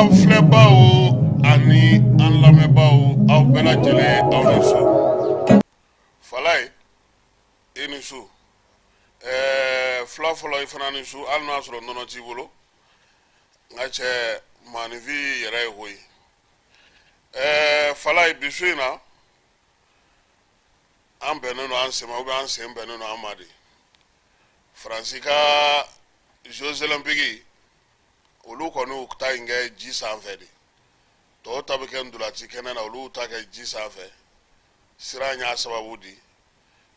An filɛbaaw ani an lamɛnbaaw aw bɛɛ lajɛlen aw ni su. Falaye i ni su. Fila fɔlɔ i fana ni su hali n'a sɔrɔ nɔnɔ t'i bolo. Nka cɛ maanifin yɛrɛ ye koyi. Falaye bi su in na an bɛnnen don an sen ma an sen bɛnnen don an ma de. Faransi ka Jeux olympiques olu kɔni ta in kɛ ji sanfɛ de. Tɔw ta bɛ kɛ ndolanci kɛnɛ na olu ta kɛ ji sanfɛ. Sira y'a sababu di.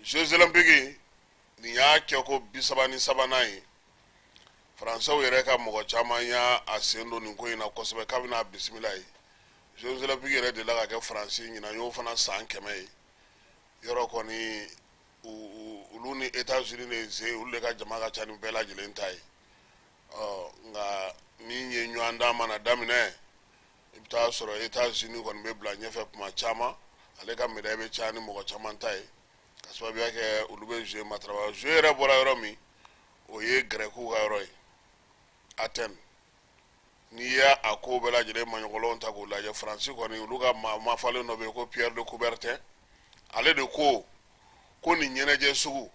Jeux olympiques nin y'a kɛ ko 33nan ye. Faransɛw yɛrɛ ka mɔgɔ caman y'a sen don nin ko in na kosɛbɛ kabini a bisimila ye. Jeux olympiques yɛrɛ de la ka kɛ Faransi ɲinan y'o fana san 100 ye. Yɔrɔ kɔni olu ni États-Unis de ze olu de ka jama ka ca ni bɛɛ lajɛlen ta ye. Nka min ye ɲɔgɔn dan mana daminɛ i bɛ taa sɔrɔ États-Unis kɔni bɛ bila ɲɛfɛ kuma caman ale ka médaille bɛ caya ni mɔgɔ caman ta ye ka sababuya kɛ olu bɛ jeux matarafa. Jeux yɛrɛ bɔra yɔrɔ min o ye Grɛkiw ka yɔrɔ ye Athènes. N'i y'a ko bɛɛ lajɛlen maɲɔgɔnw ta k'o lajɛ Faransi kɔni olu ka maa falen dɔ bɛ yen ko Pierre de Coubertin ale de ko nin ɲɛnajɛ sugu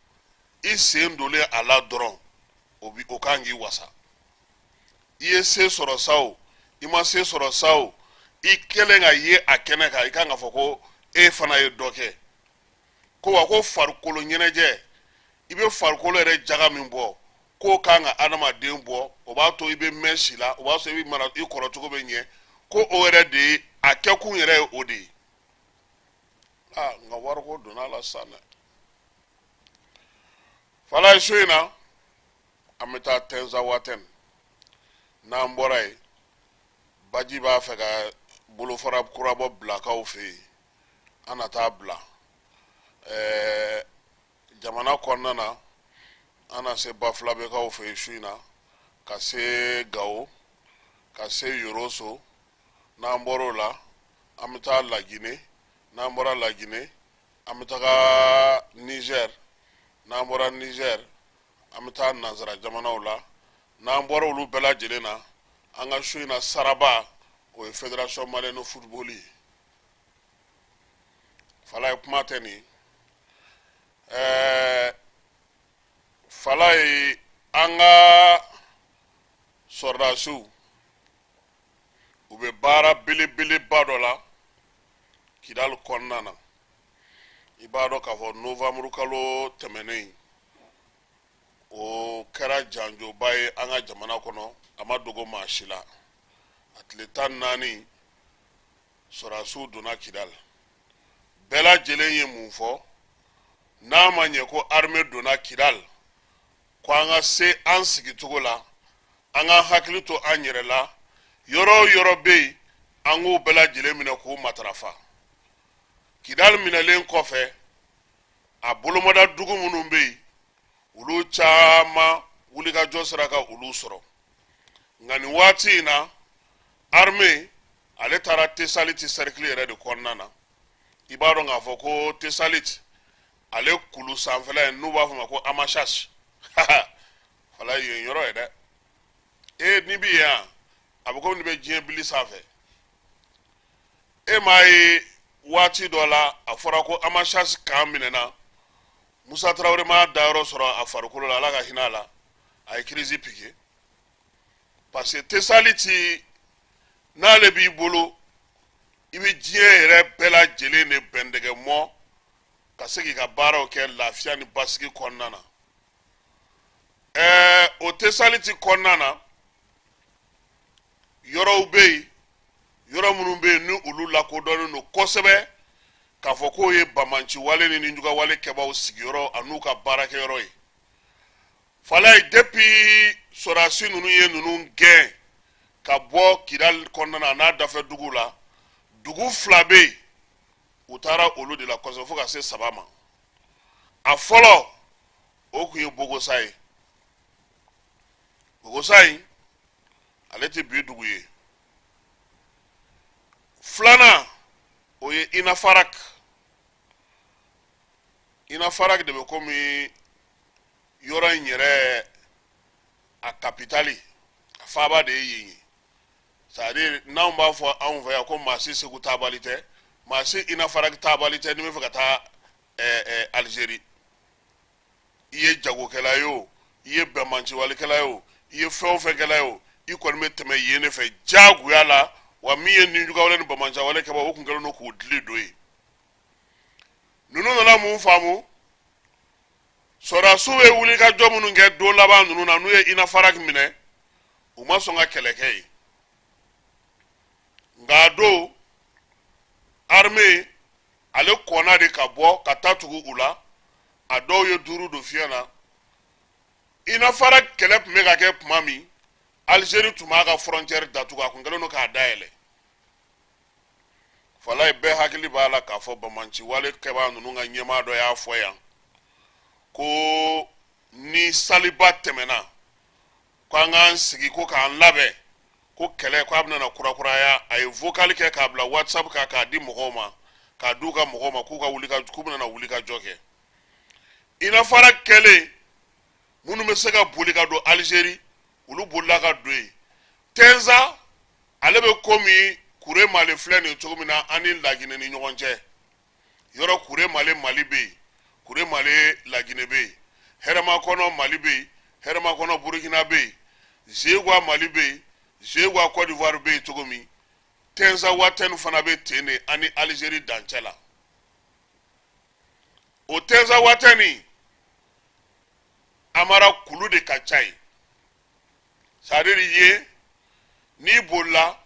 i sen donlen a la dɔrɔn o kan k'i wasa. I ye se sɔrɔ sa o i ma se sɔrɔ sa o i kɛlen ka ye a kɛnɛ kan i kan ka fɔ ko e fana ye dɔ kɛ ko wa ko farikolo ɲɛnajɛ i bɛ farikolo yɛrɛ jaga min bɔ k'o kan ka adamaden bɔ o b'a to i bɛ mɛn si la o b'a sɔrɔ i mana i kɔrɔcogo bɛ ɲɛ ko o yɛrɛ de ye a kɛkun yɛrɛ ye o de ye. Nka wariko donna la sa dɛ. Falaye su in na an bɛ taa Tinzawatène n'an bɔra yen baji b'a fɛ ka bolofara kurabɔ bilakaw fɛ yen an na taa bila jamana kɔnɔna na an na se Bafulabekaw fɛ yen su in na ka se Gao ka se Yoroso n'an bɔra o la an bɛ taa Laginɛ n'an bɔra Laginɛ an bɛ taga Niger n'an bɔra Niger an bɛ taa nanzara jamanaw la n'an bɔra olu bɛɛ lajɛlen na an ka su in na Saraba o ye Fédération Malienne de Football ye. Falaye kuma tɛ nin Falaye an ka sɔrɔdasiw u bɛ baara belebeleba dɔ la Kidali kɔnɔna na. I b'a dɔn k'a fɔ Novembre kalo tɛmɛnen o kɛra janjoba ye an ka jamana kɔnɔ a ma dogo maa si la. A tile 14 sɔrɔdasiw donna Kidali. Bɛɛ lajɛlen ye mun fɔ n'a ma ɲɛ ko armée donna Kidali ko an ka se an sigicogo la an ka hakili to an yɛrɛ la yɔrɔ o yɔrɔ bɛ yen an k'o bɛɛ lajɛlen minɛ k'o matarafa. Kidali minɛlen kɔfɛ a bolomada dugu minnu bɛ yen olu caman wulikajɔ sera ka olu sɔrɔ. Nka nin waati in na armée ale taara Tesaliti cercle yɛrɛ de kɔnɔna na. I b'a dɔn k'a fɔ ko Tesaliti ale kulu sanfɛla ye n'u b'a fɔ ma ko Amachas. Falaye yen yɔrɔ ye dɛ. N'i bɛ yan a bɛ komi nin bɛ diɲɛ bili sanfɛ. E m'a ye waati dɔ la a fɔra ko Amachas kan minɛna Musa Tarawele ma dayɔrɔ sɔrɔ a farikolo la Ala ka hinɛ a la a ye crise piqué parce que Tesaliti n'ale b'i bolo i bɛ diɲɛ yɛrɛ bɛɛ lajɛlen de bɛndɛgɛmɔ ka se k'i ka baaraw kɛ lafiya ni basigi kɔnɔna na. O Tesaliti kɔnɔna na yɔrɔw bɛ yen yɔrɔ minnu bɛ yen ni olu lakodɔnnen don kosɛbɛ k'a fɔ k'o ye Bamanci wale ni Ninjuga wale kɛbaaw sigiyɔrɔ an'u ka baarakɛyɔrɔ ye. Falaye depuis sɔrɔdasi ninnu ye ninnu gɛn ka bɔ Kidali kɔnɔna na a n'a dafɛ dugu la dugu 2 bɛ yen u taara olu de la kosɛbɛ fo ka se 3 ma. A fɔlɔ o tun ye Bogosa ye. Bogosa in ale tɛ bi dugu ye. Filanan o ye Inafarak. Inafarak de bɛ komi yɔrɔ in yɛrɛ a capitale a faaba de ye yen ye. c'est-à-dire n'anw b'a fɔ anw fɛ yan ko maa si segu taabali tɛ maa si ina faraki taabali tɛ ni min fɛ ka taa Algérie i ye jagokɛla ye o i ye bɛnmanciwalikɛla ye o i ye fɛn o fɛn kɛla ye o i kɔni bɛ tɛmɛ yen ne fɛ diyagoya la wa min ye ninjugawale ni bamanciwale kɛba o tun kɛlen don k'o dili don ye ninnu nana mun faamu sɔrɔdasiw ye wulikajɔ minnu kɛ don laban ninnu na n'u ye ina faraki minɛ u ma sɔn ka kɛlɛ kɛ ye nka a don armée ale kɔnna de ka bɔ ka taa tugu u la a dɔw ye duuru don fiɲɛ na ina fara kɛlɛ tun bɛ ka kɛ tuma min Algérie tun b'a ka frontière datugu a tun kɛlen don k'a dayɛlɛ falaye bɛɛ hakili b'a la k'a fɔ bamanciwale kɛbaa ninnu ka ɲɛmaa dɔ y'a fɔ yan ko ni saliba tɛmɛna k'an k'an sigi ko k'an labɛn ko kɛlɛ k'a bɛna kurakuraya a ye vocal kɛ k'a bila WhatsApp kan k'a di mɔgɔw ma k'a di u ka mɔgɔw ma k'u bɛna wulikajɔ kɛ ina fara kɛlen minnu bɛ se ka boli ka don Algérie olu bolila ka don yen Tenza ale bɛ komi Kure Mali filɛ nin cogo min na ani Laginɛ ni ɲɔgɔn cɛ yɔrɔ Kure Mali bɛ yen Kure Mali Laginɛ bɛ yen Hɛrɛmakɔnɔ Mali bɛ yen Hɛrɛmakɔnɔ Burukina bɛ yen Zeugwa Mali bɛ yen Zeugwa Côte d'Ivoire bɛ yen cogo min Tenza Watène fana bɛ ten de ani Algérie dancɛ la o Tenza Watène amara kulu de ka ca ye c'est-à-dire ye n'i bolila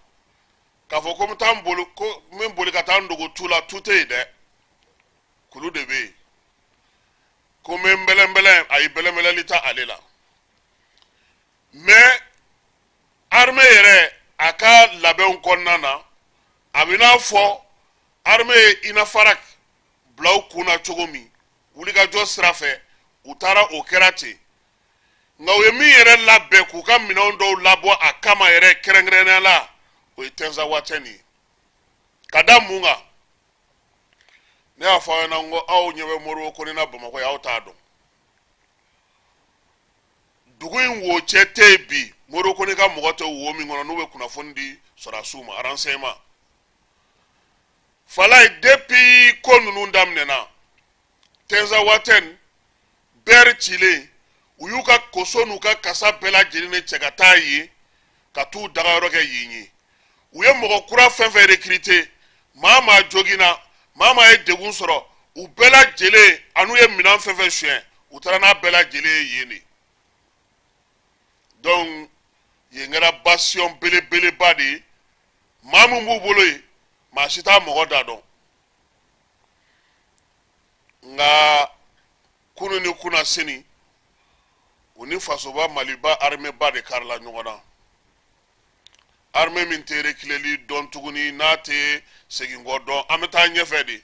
k'a fɔ ko min boli ka taa ndogo tu la tu tɛ yen dɛ kulu de bɛ yen ko n bɛ n bɛlɛn a ye bɛlɛnbɛlɛnli ta ale la mais armée yɛrɛ a ka labɛnw kɔnɔna na a bɛ n'a fɔ armée ye ina farak bila u kun na cogo min wulikajɔ sira fɛ u taara o kɛra ten nka u ye min yɛrɛ labɛn k'u ka minɛnw dɔw labɔ a kama yɛrɛ kɛrɛnkɛrɛnnenya la o ye Tenza Watène ye ka da mun kan ne y'a fɔ aw ɲɛna n ko aw ɲɛ bɛ Modibo Kone na Bamakɔ ye aw t'a dɔn dugu in wo cɛ tɛ yen bi Modibo Kone ka mɔgɔ tɛ wo min kɔnɔ n'u bɛ kunnafoni di sɔrɔdasiw ma renseignement falaye depuis ko ninnu daminɛna Tenza Watène bɛri cilen u y'u ka koso n'u ka kasa bɛɛ lajɛlen de cɛ ka taa yen ka t'u dagayɔrɔ kɛ yen ye u ye mɔgɔ kura fɛn fɛn recruter maa maa joginna maa maa ye degun sɔrɔ u bɛɛ lajɛlen an'u ye minɛn fɛn fɛn suɲɛ u taara n'a bɛɛ lajɛlen ye yen de donc yen kɛra bastion belebeleba de ye maa min b'u bolo yen maa si t'a mɔgɔ da dɔn nka kunu ni kunna sini u ni fasoba Maliba armée ba de karila ɲɔgɔn na armée min tɛ reculeli dɔn tuguni n'a tɛ segin kɔ dɔn an bɛ taa ɲɛfɛ de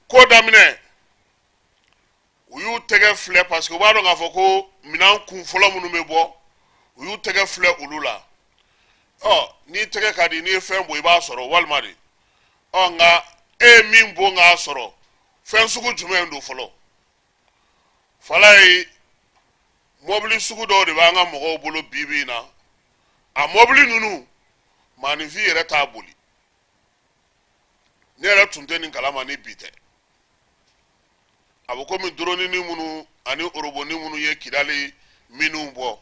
ko daminɛ u y'u tɛgɛ filɛ parce que u b'a dɔn k'a fɔ ko minɛn kun fɔlɔ minnu bɛ bɔ u y'u tɛgɛ filɛ olu la n'i tɛgɛ ka di n'i ye fɛn bɔ i b'a sɔrɔ walima de nka e ye min bɔ k'a sɔrɔ fɛn sugu jumɛn don fɔlɔ falaye mobili sugu dɔw de b'an ka mɔgɔw bolo bi in na a mobili ninnu maanifin yɛrɛ t'a boli ne yɛrɛ tun tɛ nin kalama ni bi tɛ a bɛ komi dronin minnu ani oroboni minnu ye Kidali minnu bɔ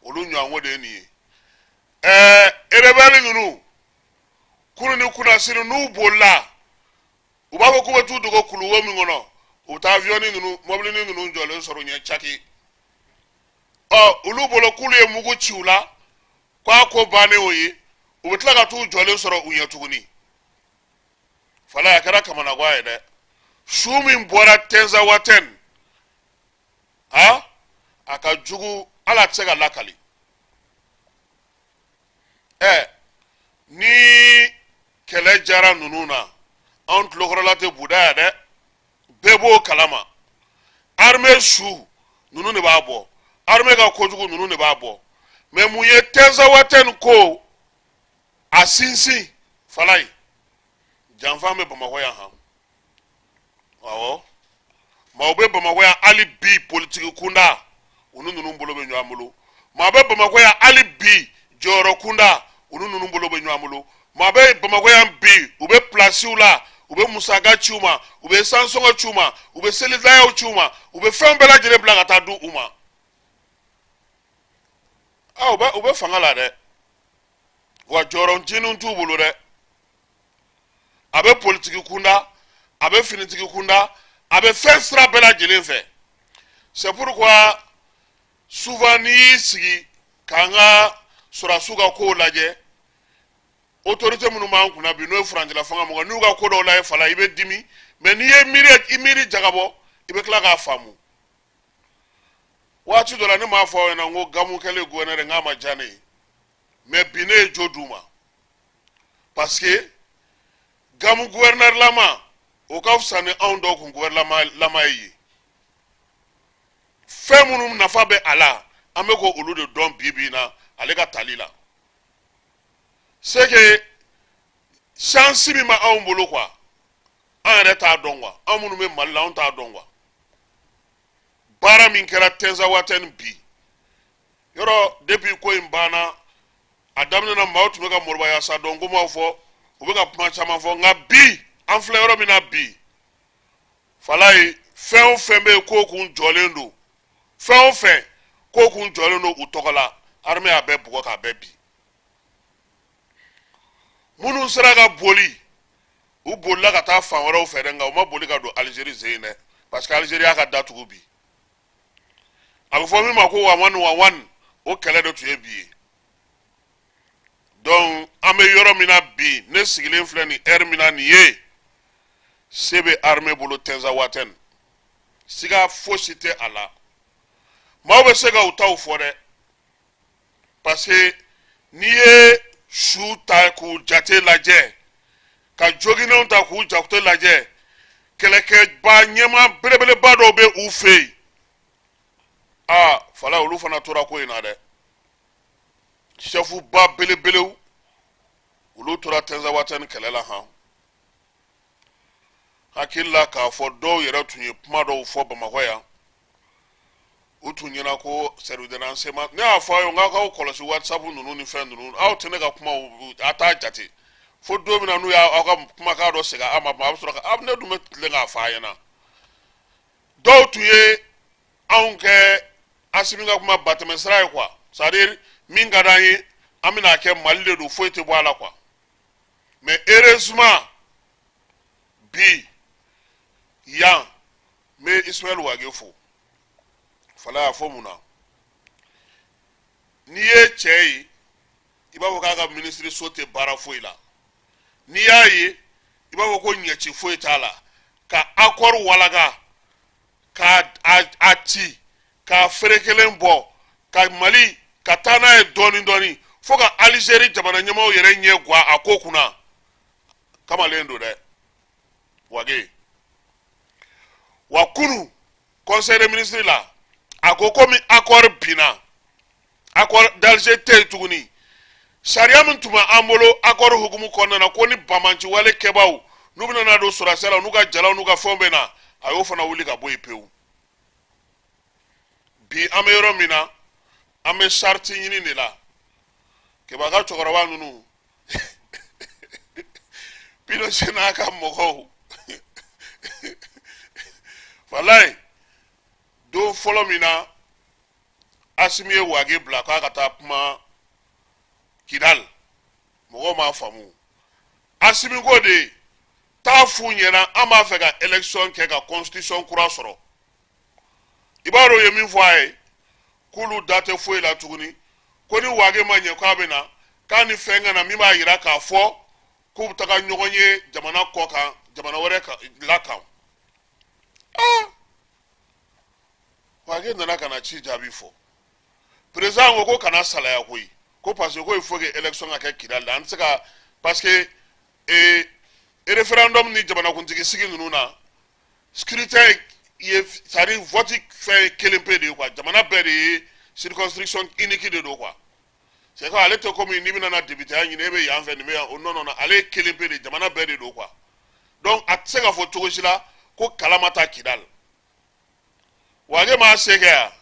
olu ɲɔgɔnko de ye nin ye rebelle ninnu kunu ni kunna sini n'u bolila u b'a fɔ k'u bɛ t'u dogo kuluwo min kɔnɔ u bɛ taa avion ninnu mobili ninnu jɔlen sɔrɔ u ɲɛ caki olu bolo k'ulu ye mugu ci u la k'a ko bannen o ye u bɛ tila ka t'u jɔlen sɔrɔ u ɲɛ tuguni falaye a kɛra kamanagan ye dɛ su min bɔra Tenza Watène a ka jugu hali a tɛ se ka lakali ni kɛlɛ jara ninnu na anw tulokɔrɔla tɛ buda ya dɛ bɛɛ b'o kalama armée su ninnu de b'a bɔ armée ka kojugu ninnu de b'a bɔ mais mun ye Tenza Watène ko a sinsin falaye janfan bɛ Bamakɔ yan han awɔ maaw bɛ Bamakɔ yan hali bi politiki kunda u ni ninnu bolo bɛ ɲɔgɔn bolo ma be Bamako ya ali bi joro kunda unu nunu bolo be nyamulu ma be Bamako ya bi ube place ula ube musaga chuma ube sansonga chuma ube selidaya chuma ube fembela jere blaga ta du uma ube fangala de wa joro njinu ntubulu de abe politique kunda abe finitiki kunda abe fensra bela jelen fe. C'est pourquoi souvent ni sigi kanga surasuga ko laje autorité munu ma kuna bi no franjila fanga mo nu ga ko do la fala ibe dimi mais ni imiri jagabo ibe kla ga famu wati do la ni ma fo na ngo gamu kele gonere ngama jane mais bine joduma parce que gamu gouverneur lama o ka fsane on do ko gouverneur lama yi femunu nafa be ala ameko olu de don bibi na ale ka talila c'est que chance mi ma on bolo quoi en reta dongwa amunu me malla on ta dongwa bara min kera tenza waten bi yoro depuis ko imbana adamna na mautu meka morba ya sa dongo ma fo ubeka puma chama fo nga bi en fleur mi na bi falai fembe ko kun jolendo fe ko kun jolendo utokola armée abe bugo ka bebi munu seraga boli u bolla ka ta fan wara u ferenga u ma boli ka do Algérie zeine parce que Algérie aka datugu bi abu fo mi mako wa wan o kele do tuye bi donc ame yoro mina bi ne sigilen fleni mina ni ye sebe armée bolo tenza waten siga fosité ala ma be sega utaw fore parce que niye shuta ku jate laje ka jogina ta ku jakute laje keleke ba nyema berebele bado be ufe fala olu fana tora ko ina de chefu ba belebele olu tora tenza watan kelela ha hakilla ka fo do yera tunye puma do fo Bamako ya utunyina ko service de renseignement ne afa yo nga ka ko si WhatsApp nunu ni friend nunu tene ka kuma ata jate fo do mi na nu ya aka kuma ka do sega ama ma so ka abne du met le nga fa yana do tuye anke asiminga kuma bateme sray quoi c'est-à-dire minga dani amina ke malde do fo ete boala quoi mais heureusement bi yan mais Ismaël Wagefo fala fo muna niye chei ibabo kaga ministry sote bara foila niyaye ibabo ko nyachi foitala ka akor walaga ka ati ka frekelen bo ka Mali ka tana e doni foka Algérie jamana nyama yere nye gwa akokuna kama lendo de wage wakunu conseil des ministres là akoko mi accord bina accord d'Alger te tuguni sharia mun tuma amolo accord hukumu konna na ko ni bamanci wale kebaw nubina na do sura sala nuga jalaw nuga fombe na ayo fana wuli ka boy pew bi amero mina ame sharti nyini ne la keba ga chokora nunu pino sena ka moko falai do follow mina asimiye wage blaka kata puma Kidal mogo ma famu asimi go de ta fu nyena ama feka election ke ka constitution kura soro ibaro ye min fo ay kulu date fo la tuguni ko ni wage manye ko abena kani fenga na mi ba yira ka fo ku taka nyogonye jamana koka jamana wore ka laka wage nana kana chi jabi fo président ko kana sala ya koyi ko parce que il faut que élection aka Kidal dan saka parce que référendum ni jamana kuntigi sigi nuna scrutin ye sari vote fait kelempe de quoi jamana beri circonscription unique de do quoi c'est quoi aller to comme ni bina député ni nebe ya fait ni non non aller kelempe de jamana beri do quoi donc atseka fo togosila ko kalamata Kidal wage ma sega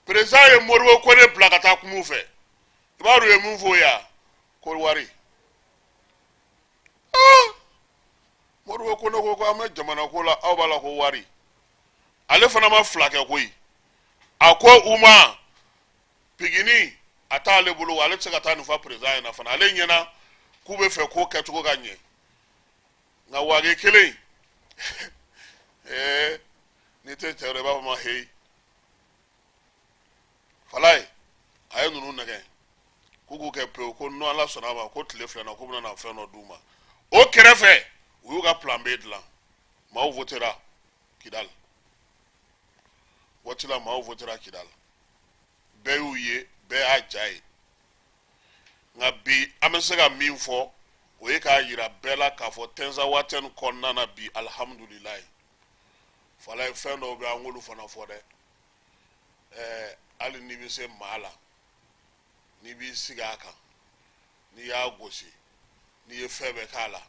président ye Modibo Kone bila ka taa kuma u fɛ i b'a dɔn u ye mun fɔ ya ko wari Modibo Kone ko an bɛ jamana ko la aw b'a la ko wari ale fana ma fila kɛ koyi a ko u ma Pigini a t'ale bolo ale tɛ se ka taa nin fɔ président ɲɛna fana ale ɲɛna k'u bɛ fɛ ko kɛcogo ka ɲɛ nka wage kelen ni tɛ cɛ i b'a fɔ ma heyi Falaye a ye ninnu nɛgɛ k'u k'u kɛ pewu ko n'Ala sɔnna ma ko tile filɛ na k'u bɛna na fɛn dɔ d'u ma o kɛrɛfɛ u y'u ka plan B dilan maaw votera Kidal waati la maaw votera Kidal bɛɛ y'u ye bɛɛ y'a ja ye nka bi an bɛ se ka min fɔ o ye k'a yira bɛɛ la k'a fɔ Tenza waati nin kɔnɔna na bi alihamudulilayi Falaye fɛn dɔw bɛ an k'olu fana fɔ dɛ hali n'i bɛ se maa la n'i b'i sigi a kan n'i y'a gosi n'i ye fɛn bɛɛ k'a la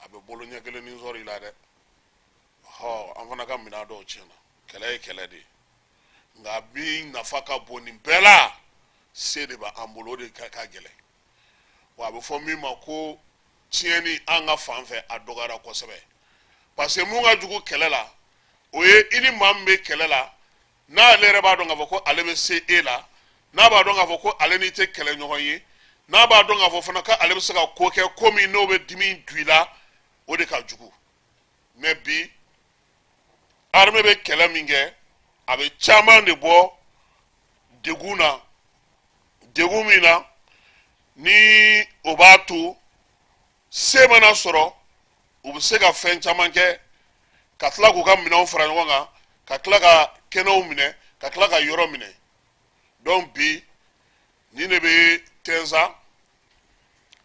a bɛ bolo ɲɛ kelen ni sɔrɔ i la dɛ an fana ka minɛn dɔw tiɲɛna kɛlɛ ye kɛlɛ de ye nka bi nafa ka bon nin bɛɛ la se de b'an bolo o de ka gɛlɛn wa a bɛ fɔ min ma ko tiɲɛni an ka fan fɛ a dɔgɔyara kosɛbɛ parce que mun ka jugu kɛlɛ la o ye i ni maa min bɛ kɛlɛ la n'ale yɛrɛ b'a dɔn k'a fɔ ko ale bɛ se e la n'a b'a dɔn k'a fɔ ko ale n'i tɛ kɛlɛ ɲɔgɔn ye n'a b'a dɔn k'a fɔ fana ko ale bɛ se ka ko kɛ ko min n'o bɛ dimi du i la o de ka jugu mais bi armée bɛ kɛlɛ min kɛ a bɛ caman de bɔ degun na degun min na ni o b'a to se mana sɔrɔ u bɛ se ka fɛn caman kɛ ka tila k'u ka minɛnw fara ɲɔgɔn kan ka tila ka kɛnɛw minɛ ka tila ka yɔrɔ minɛ donc bi ni ne bɛ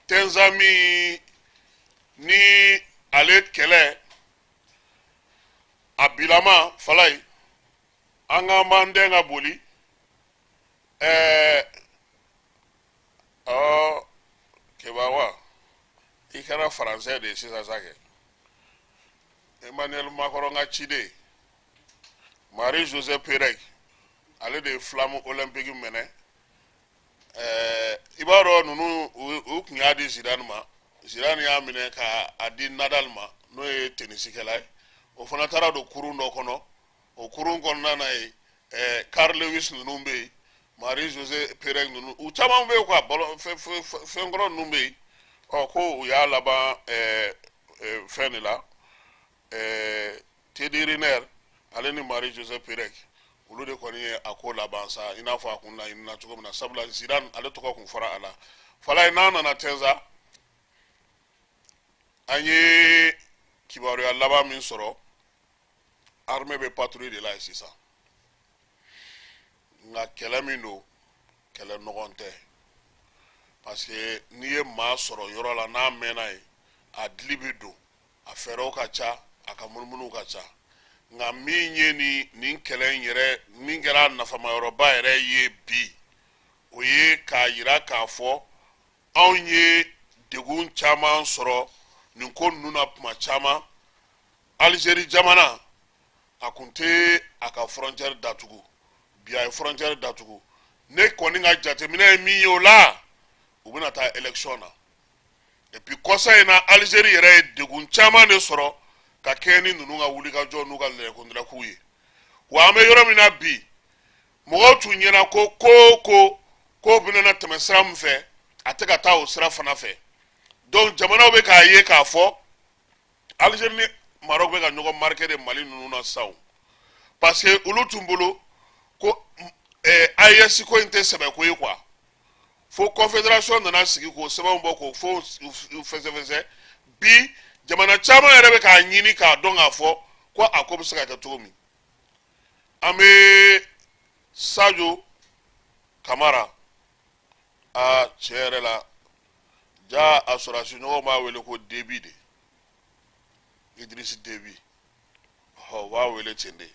Tenza min ni ale kɛlɛ a bilama Falaye an ka m'an den ka boli kebawa i kɛra faransɛ de ye sisan sa kɛ Emmanuel Macron ka ciden Marie-Josée Pérec ale de ye flamme olympique minɛ i b'a dɔn ninnu u tun y'a di Zidane ma Zidane y'a minɛ k'a di Nadal ma n'o ye tennisikɛla ye o fana taara don kurun dɔ kɔnɔ o kurun kɔnɔna na ye Carl Lewis ninnu bɛ yen Marie-Josée Pérec ninnu u caman bɛ yen quoi fɛn kɔrɔ ninnu bɛ yen ko u y'a laban fɛn de la Teddy Riner ale ni Marie-Josée Pérec olu de kɔni ye a ko laban sa i n'a fɔ a kun laɲinina cogo min na sabula Zidane ale tɔgɔ kun fɔra a la Falaye n'an nana Tenza an ye kibaruya laban min sɔrɔ armée bɛ patrouille de la yen sisan nka kɛlɛ min don kɛlɛ nɔgɔn tɛ parce que n'i ye maa sɔrɔ yɔrɔ la n'a mɛnna yen a dili bɛ don a fɛɛrɛw ka ca a ka munumunuw ka ca nka min ye nin kɛlɛ in yɛrɛ min kɛra nafamayɔrɔba yɛrɛ ye bi o ye k'a yira k'a fɔ anw ye degun caman sɔrɔ nin ko ninnu na tuma caman Algérie jamana a kun tɛ a ka frontière datugu bi a ye frontière datugu ne kɔni ka jateminɛ ye min ye o la u bɛna taa élection na et puis kɔsa in na Algérie yɛrɛ ye degun caman de sɔrɔ ka kɛ ni ninnu ka wulikajɔ n'u ka lɛrɛkundirakow ye wa an bɛ yɔrɔ min na bi mɔgɔw tun ɲɛna ko bɛna tɛmɛ sira min fɛ a tɛ ka taa o sira fana fɛ donc jamanaw bɛ k'a ye k'a fɔ Algérie ni Maroc bɛ ka ɲɔgɔn marqué de Mali ninnu na sisan parce que olu tun bolo ko AES ko in tɛ sɛbɛko ye quoi fo confédération nana sigi k'o sɛbɛnw bɔ k'o fo fɛsɛfɛsɛ bi jamana caman yɛrɛ bɛ k'a ɲini k'a dɔn k'a fɔ ko a ko bɛ se ka kɛ cogo min an bɛ Sadio Kamara tiɲɛ yɛrɛ la ja a sɔrɔsi ɲɔgɔn b'a wele ko Déby de Idriss Déby u b'a wele ten de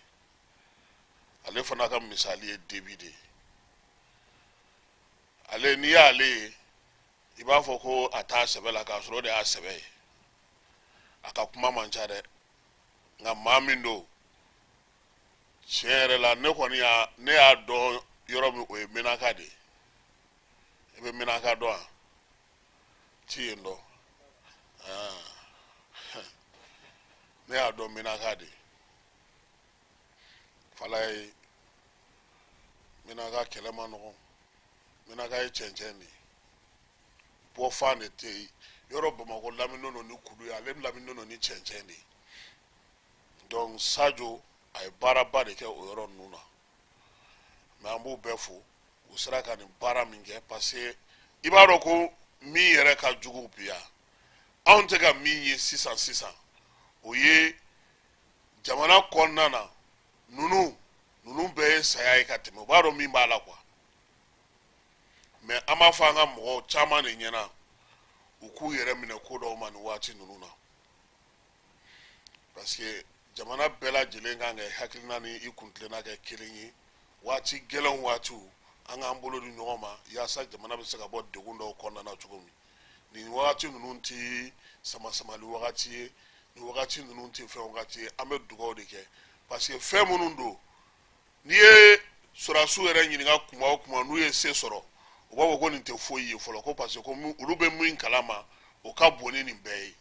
ale fana ka misali ye Déby de ale n'i y'ale ye i b'a fɔ ko a t'a sɛbɛ la k'a sɔrɔ o de y'a sɛbɛ ye a ka kuma man ca dɛ nka maa min don tiɲɛ yɛrɛ la ne y'a dɔn yɔrɔ min o ye Menaka de ye i bɛ Menaka dɔn wa ti yen dɔn ne y'a dɔn Menaka de fala ye Menaka kɛlɛ man nɔgɔn Menaka ye cɛncɛn de ye bɔ fan de tɛ yen yɔrɔ Bamakɔ lamini don ni kulu ye ale lamini don ni cɛncɛn de ye donc Sadio a ye baaraba de kɛ o yɔrɔ ninnu na mais an b'u bɛɛ fo u sera ka nin baara min kɛ parce que i b'a dɔn ko min yɛrɛ ka jugu bi yan anw tɛ ka min ye sisan o ye jamana kɔnɔna na ninnu bɛɛ ye saya ye ka tɛmɛ u b'a dɔn min b'a la quoi mais an b'a fɔ an ka mɔgɔw caman de ɲɛna u k'u yɛrɛ minɛ ko dɔw ma nin waati ninnu na parce que jamana bɛɛ lajɛlen kan ka hakilina ni i kuntilenna kɛ kelen ye waati gɛlɛnw waatiw an k'an bolo di ɲɔgɔn ma yaasa jamana bɛ se ka bɔ degun dɔw kɔnɔna na cogo min nin wagati ninnu tɛ sama-samali wagati ye nin wagati ninnu tɛ fɛn wagati ye an bɛ dugawu de kɛ parce que fɛn minnu don n'i ye sɔrɔdasiw yɛrɛ ɲininka kuma o kuma n'u ye se sɔrɔ u b'a fɔ ko nin tɛ foyi ye fɔlɔ ko parce que ko olu bɛ min kalama o ka bon ni nin bɛɛ ye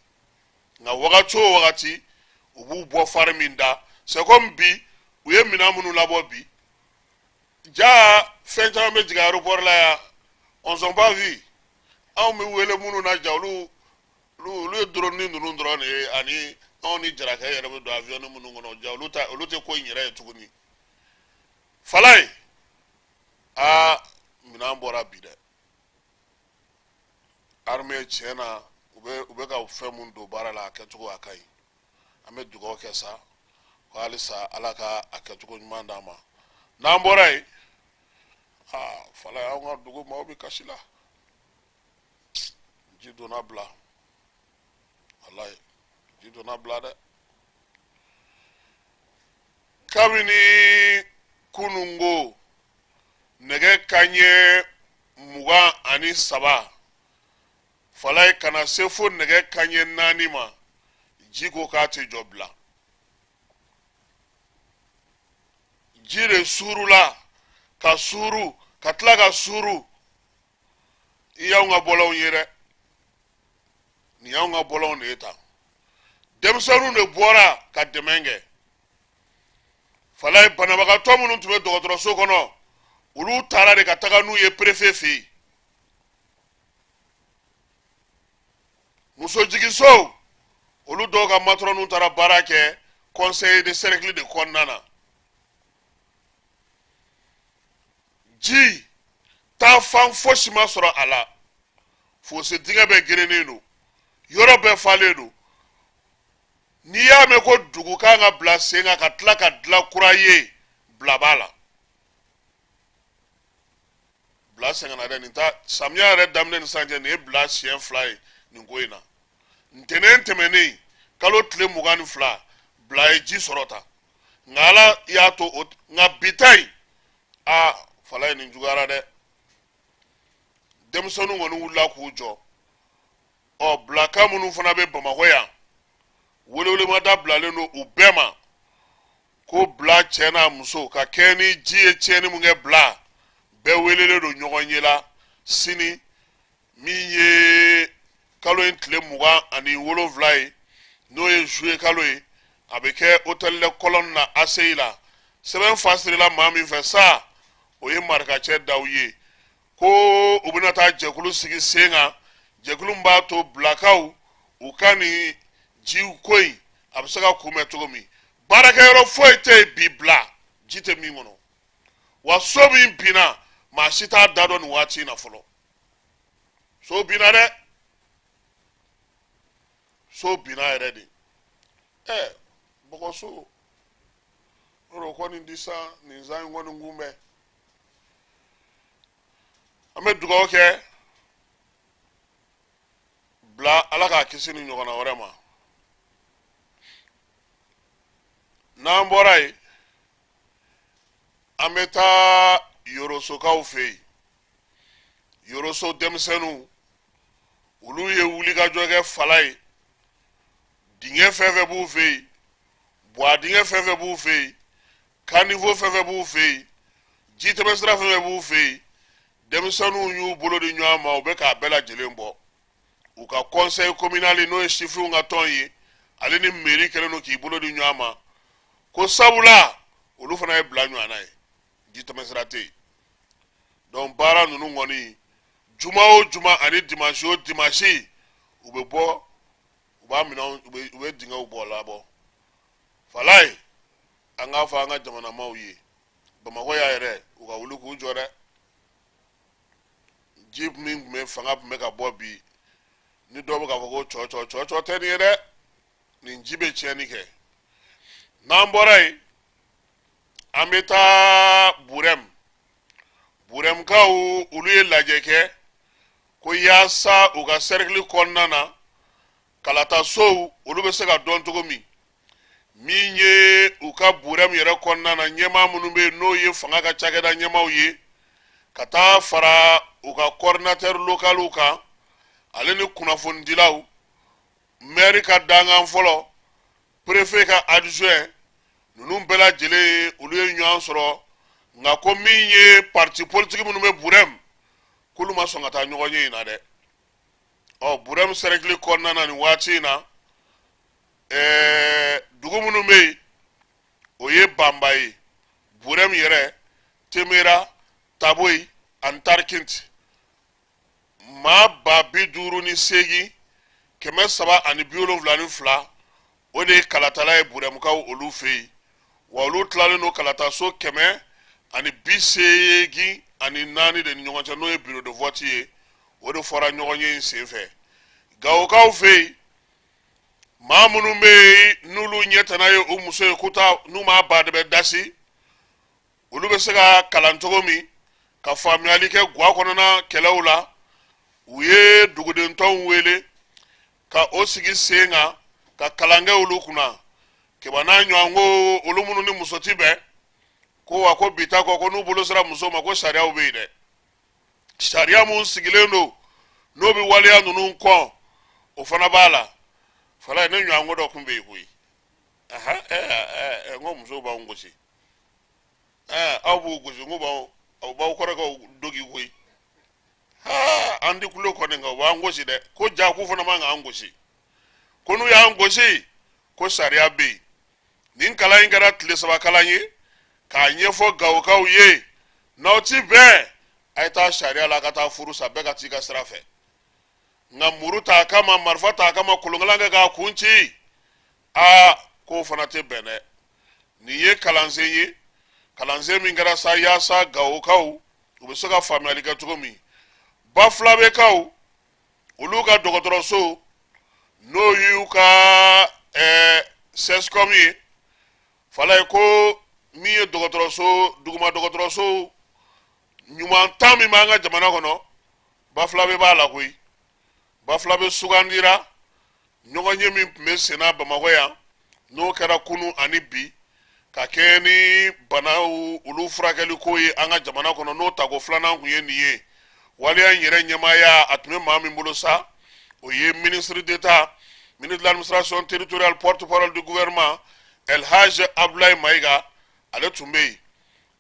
nka wagati o wagati u b'u bɔ fari min da c'est comme bi u ye minɛn minnu labɔ bi ja fɛn caman bɛ jigin aéroport la yan on s'en pas vu anw bɛ wele minnu na ja olu ye drone ninnu dɔrɔn de ye ani anw ni jarakɛ yɛrɛ bɛ don avion minnu kɔnɔ ja olu tɛ ko in yɛrɛ ye tuguni falaye minɛn bɔra bi dɛ armée tiɲɛ na u bɛ ka fɛn mun don baara la a kɛcogo a ka ɲi an bɛ dugawu kɛ sa ko halisa ala ka a kɛcogo ɲuman d'an ma n'an bɔra yen falaye anw ka dugu maaw bɛ kasi la ji donna bila walayi ji donna bila dɛ kabini kunungo nɛgɛ kanɲɛ 23 falaye kana se fo nɛgɛ kanɲɛ 4 ma ji ko k'a tɛ jɔ bila ji de suurula ka suuru ka tila ka suuru i y'anw ka bɔlɔnw ye dɛ nin y'anw ka bɔlɔnw de ye tan denmisɛnninw de bɔra ka dɛmɛ kɛ falaye banabagatɔ minnu tun bɛ dɔgɔtɔrɔso kɔnɔ olu taara de ka taga n'u ye préfet fɛ yen musojiginsow olu dɔw ka matron taara baara kɛ conseil de cercle de kɔnɔna na ji taa fan fosi ma sɔrɔ a la fosse dingɛ bɛɛ gerennen don yɔrɔ bɛɛ falen don n'i y'a mɛn ko dugu kan ka bila sen kan ka tila ka dilan kura ye bila b'a la bila sɛgɛnna dɛ nin ta samiya yɛrɛ daminɛ ni sisan cɛ nin ye bila siɲɛ 2 ye nin ko in na ntɛnɛn tɛmɛnen kalo tile 22 bila ye ji sɔrɔ ta nka ala y'a to nka bi ta in falaye nin juguyara dɛ denmisɛnninw kɔni wulila k'u jɔ bilaka minnu fana bɛ Bamakɔ yan welewelemada bilalen don u bɛɛ ma ko bila cɛ n'a muso ka kɛ ni ji ye tiɲɛni mun kɛ bila bɛɛ welelen don ɲɔgɔn ye la sini min ye kalo in tile 27 ye n'o ye juillet kalo ye a bɛ kɛ hôtel de Colonne na ACI la sɛbɛn fasirila maa min fɛ sa o ye marikacɛ daw ye ko u bɛna taa jɛkulu sigi sen kan jɛkulu min b'a to bilakaw u ka nin jiw ko in a bɛ se ka kunbɛn cogo min baarakɛyɔrɔ foyi tɛ yen bi bila ji tɛ min kɔnɔ wa so min binna maa si t'a da dɔn nin waati in na fɔlɔ so binna dɛ so binna yɛrɛ de bɔgɔso o kɔni di sa nin zan in kɔni kunbɛn an bɛ dugawu kɛ bila ala k'a kisi ni ɲɔgɔnna wɛrɛ ma n'an bɔra yen an bɛ taa yorosokaw fɛ yen yoroso denmisɛnninw olu ye wulikajɔ kɛ falaye dingɛ fɛn fɛn b'u fɛ yen buwa dingɛ fɛn fɛn b'u fɛ yen kanivo fɛn fɛn b'u fɛ yen jitɛmɛ sira fɛn b'u fɛ yen denmisɛnninw y'u bolo di ɲɔgɔn ma u bɛ k'a bɛɛ lajɛlen bɔ u ka conseil communal n'o ye sifinw ka tɔn ye ale ni mairie kɛlen don k'i bolo di ɲɔgɔn ma ko sabula olu fana ye bila ɲɔgɔn na ye jitɛmɛ sira tɛ yen donc baara ninnu kɔni juma o juma ani dimanche o dimanche u bɛ bɔ u b'a minɛ u bɛ dingɛw bɔ labɔ falaye an k'a fɔ an ka jamanamaw ye bamakɔ y'a yɛrɛ u ka wuli k'u jɔ dɛ ji min tun bɛ fanga tun bɛ ka bɔ bi ni dɔw bɛ k'a fɔ ko cɔcɔ tɛ nin ye dɛ nin ji bɛ tiɲɛni kɛ n'an bɔra yen an bɛ taa burɛmukaw olu ye lajɛ kɛ ko yaasa u ka cercle kɔnɔna na kalatasow olu bɛ se ka dɔn cogo min ye u ka burɛmu yɛrɛ kɔnɔna na ɲɛmaa minnu bɛ yen n'o ye fanga ka cakɛda ɲɛmaaw ye ka taa fara u ka coordinateur local kan ale ni kunnafonidilaw maire ka dangan fɔlɔ préfet ka adjoint ninnu bɛɛ lajɛlen olu ye ɲɔgɔn sɔrɔ nka ko min ye parti politique minnu bɛ burɛmu k'olu ma sɔn ka taa ɲɔgɔn ye in na dɛ burɛmu cercle kɔnɔna na nin waati in na dugu minnu bɛ yen o ye banba ye burɛmu yɛrɛ temera taboyi ani tarikinti maa 58 372 o de ye kalatala ye burɛmukaw olu fɛ yen wa olu tilalen don kalataso 184 de ni ɲɔgɔn cɛ n'o ye bureau de vote ye o de fɔra ɲɔgɔn ye in senfɛ gawokaw fɛ yen maa minnu bɛ yen n'olu ɲɛtana ye o muso ye n'u m'a badɛbɛ dasi olu bɛ se ka kalan cogo min ka faamuyali kɛ guwa kɔnɔna kɛlɛw la u ye dugudentɔnw wele ka o sigi sen kan ka kalan kɛ olu kunna kɛba n'a ɲɔgɔn ko olu minnu ni muso ti bɛn ko wa ko bi ta kɔ ko n'u bolo sera muso ma ko sariyaw bɛ yen dɛ sariya mun sigilen don n'o bɛ waleya ninnu kɔn o fana b'a la fala ye ne ɲɔgɔn ko dɔ tun bɛ yen koyi n ko musow b'anw gosi aw b'u gosi n ko b'aw kɔrɔ ka dogi koyi an di kulo kɔni nka u b'an gosi dɛ ko ja k'u fana man k'an gosi ko n'u y'an gosi ko sariya bɛ yen nin kalan in kɛra tile 3 kalan ye k'a ɲɛfɔ gawokaw ye n'aw ti bɛn a ye taa sariya la ka taa furu sa bɛɛ ka t'i ka sira fɛ nka muru t'a kama marifa t'a kama kolonkalan kɛ k'a kun ci k'o fana tɛ bɛn dɛ nin ye kalansen ye kalansen min kɛra sa yaasa gawokaw u bɛ se ka faamuyali kɛ cogo min bafulabekaw olu ka dɔgɔtɔrɔso n'o y'u ka sescom ye fala ye ko min ye dɔgɔtɔrɔso duguma dɔgɔtɔrɔso ɲuman 10 min b'an ka jamana kɔnɔ bafulabe b'a la koyi bafulabe sugandira ɲɔgɔn ye min tun bɛ senna bamakɔ yan n'o kɛra kunu ani bi ka kɛ ni banaw olu furakɛli ko ye an ka jamana kɔnɔ n'o tako filanan kun ye nin ye waliya in yɛrɛ ɲɛmaaya a tun bɛ maa min bolo sa o ye ministre d'État ministre de l'administration territoriale porte-parole du gouvernement El Hadj Abdoulaye Maïga ale tun bɛ yen